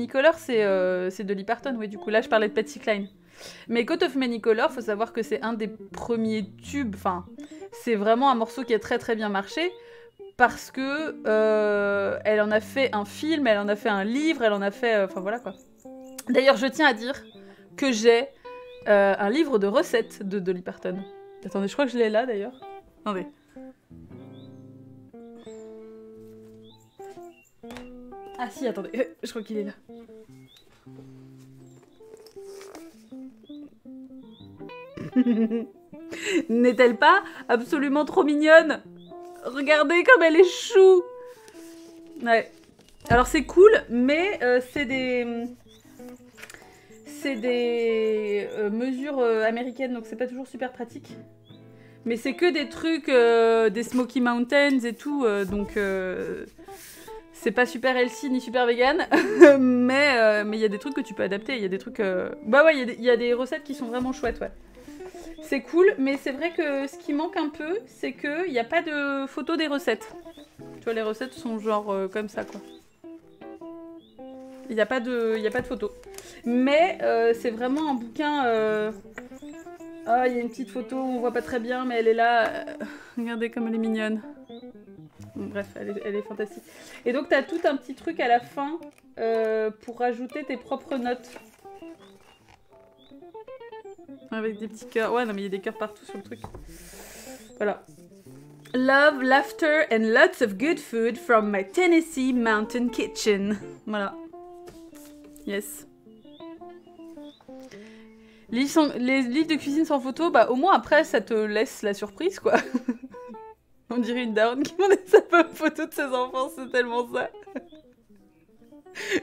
Speaker 1: Colors, c'est Dolly Parton, oui, du coup. Là, je parlais de Patsy Cline. Mais Coat of Many Colors, faut savoir que c'est un des premiers tubes. Enfin, c'est vraiment un morceau qui a très très bien marché. Parce que elle en a fait un film, elle en a fait un livre, elle en a fait... Enfin, voilà, quoi. D'ailleurs, je tiens à dire que j'ai un livre de recettes de Dolly Parton. Attendez, je crois que je l'ai là, d'ailleurs. Attendez. Ah si, attendez, je crois qu'il est là. N'est-elle pas absolument trop mignonne? Regardez comme elle est chou! Ouais. Alors c'est cool, mais c'est des mesures américaines, donc c'est pas toujours super pratique. Mais c'est que des trucs, des Smoky Mountains et tout, donc c'est pas super healthy ni super vegan, mais il y a des trucs que tu peux adapter, il y a des trucs... Bah ouais, il y a des recettes qui sont vraiment chouettes, ouais. C'est cool, mais c'est vrai que ce qui manque un peu, c'est qu'il n'y a pas de photos des recettes. Tu vois, les recettes sont genre comme ça, quoi. Il n'y a pas de photo. Mais c'est vraiment un bouquin... Ah, il y a une petite photo, on voit pas très bien, mais elle est là. Regardez comme elle est mignonne. Bon, bref, elle est fantastique. Et donc, t'as tout un petit truc à la fin pour rajouter tes propres notes. Avec des petits cœurs. Ouais, non, mais il y a des cœurs partout sur le truc. Voilà. Love, laughter and lots of good food from my Tennessee mountain kitchen. Voilà. Yes. Les livres de cuisine sans photo, bah au moins après ça te laisse la surprise quoi. On dirait une daronne qui m'en sa photo de ses enfants, c'est tellement ça.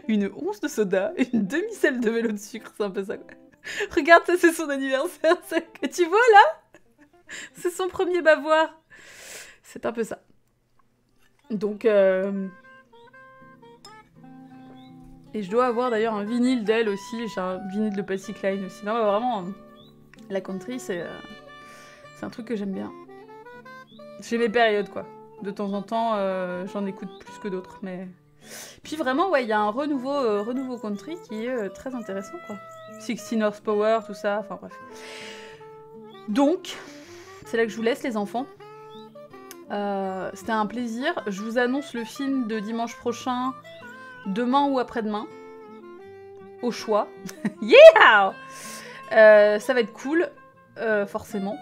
Speaker 1: Une once de soda, une demi-selle de vélo de sucre, c'est un peu ça quoi. Regarde, ça c'est son anniversaire, que tu vois là. C'est son premier bavoir. C'est un peu ça. Donc et je dois avoir d'ailleurs un vinyle d'elle aussi, j'ai un vinyle de Patsy Cline aussi. Non, vraiment, la country, c'est un truc que j'aime bien. J'ai mes périodes, quoi. De temps en temps, j'en écoute plus que d'autres, mais... Puis vraiment, ouais, il y a un renouveau country qui est très intéressant, quoi. 16 Horsepower, tout ça, enfin bref. Donc, c'est là que je vous laisse, les enfants. C'était un plaisir. Je vous annonce le film de dimanche prochain... Demain ou après-demain. Au choix. Yeah! Ça va être cool. Forcément.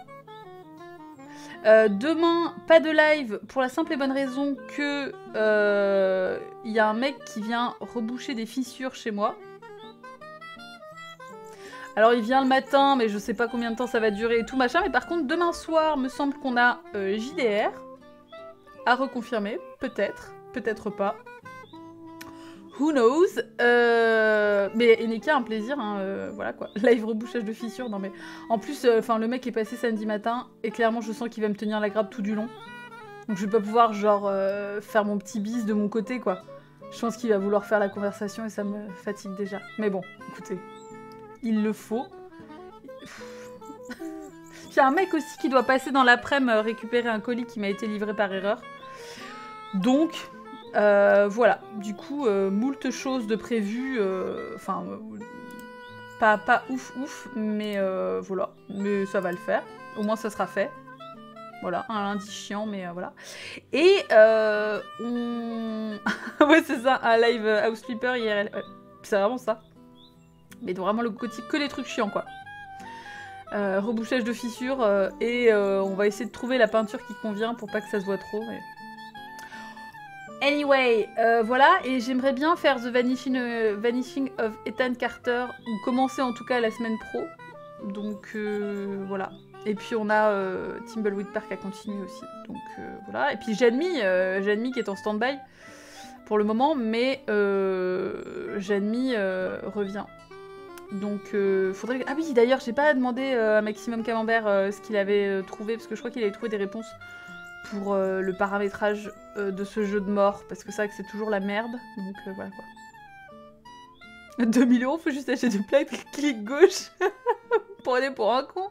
Speaker 1: Demain, pas de live pour la simple et bonne raison que y a un mec qui vient reboucher des fissures chez moi. Alors il vient le matin, mais je sais pas combien de temps ça va durer et tout machin. Mais par contre, demain soir, me semble qu'on a JDR à reconfirmer. Peut-être, peut-être pas. Who knows? Mais Eneka, un plaisir, hein, voilà quoi. Live rebouchage de fissures, non mais... En plus, le mec est passé samedi matin, et clairement je sens qu'il va me tenir la grappe tout du long. Donc je vais pas pouvoir, genre, faire mon petit bis de mon côté, quoi. Je pense qu'il va vouloir faire la conversation, et ça me fatigue déjà. Mais bon, écoutez, il le faut. Il y a un mec aussi qui doit passer dans l'après-midi récupérer un colis qui m'a été livré par erreur. Donc... voilà, du coup, moult choses de prévues, enfin, pas ouf, mais voilà, mais ça va le faire, au moins ça sera fait, voilà, un lundi chiant, mais voilà, et ouais c'est ça, un live House Flipper IRL, ouais, c'est vraiment ça, mais vraiment le côté, que les trucs chiants quoi. Rebouchage de fissures, et on va essayer de trouver la peinture qui convient pour pas que ça se voit trop, mais... Anyway, voilà, et j'aimerais bien faire The Vanishing of Ethan Carter, ou commencer en tout cas la semaine pro, donc voilà. Et puis on a Thimbleweed Park à continuer aussi, donc voilà. Et puis Janmi qui est en stand-by pour le moment, mais Janmi revient. Donc faudrait... Ah oui, d'ailleurs, j'ai pas demandé à Maximum Camembert ce qu'il avait trouvé, parce que je crois qu'il avait trouvé des réponses pour le paramétrage de ce jeu de mort, parce que c'est vrai que c'est toujours la merde, donc voilà quoi. 2000 €, faut juste acheter du plat, clic gauche, pour aller pour un con.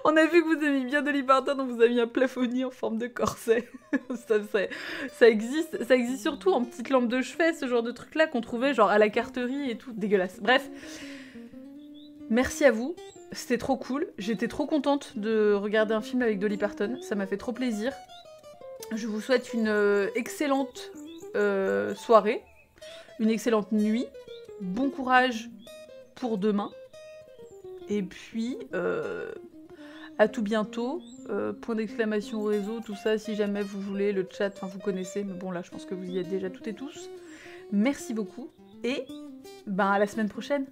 Speaker 1: On a vu que vous aimiez bien Dolly Parton, donc vous avez mis un plafonnier en forme de corset. ça existe surtout en petites lampes de chevet, ce genre de truc là qu'on trouvait genre à la carterie et tout, dégueulasse. Bref, merci à vous. C'était trop cool, j'étais trop contente de regarder un film avec Dolly Parton, ça m'a fait trop plaisir. Je vous souhaite une excellente soirée, une excellente nuit, bon courage pour demain, et puis à tout bientôt, point d'exclamation au réseau, tout ça, si jamais vous voulez, le chat, enfin vous connaissez, mais bon là je pense que vous y êtes déjà toutes et tous. Merci beaucoup, et ben à la semaine prochaine.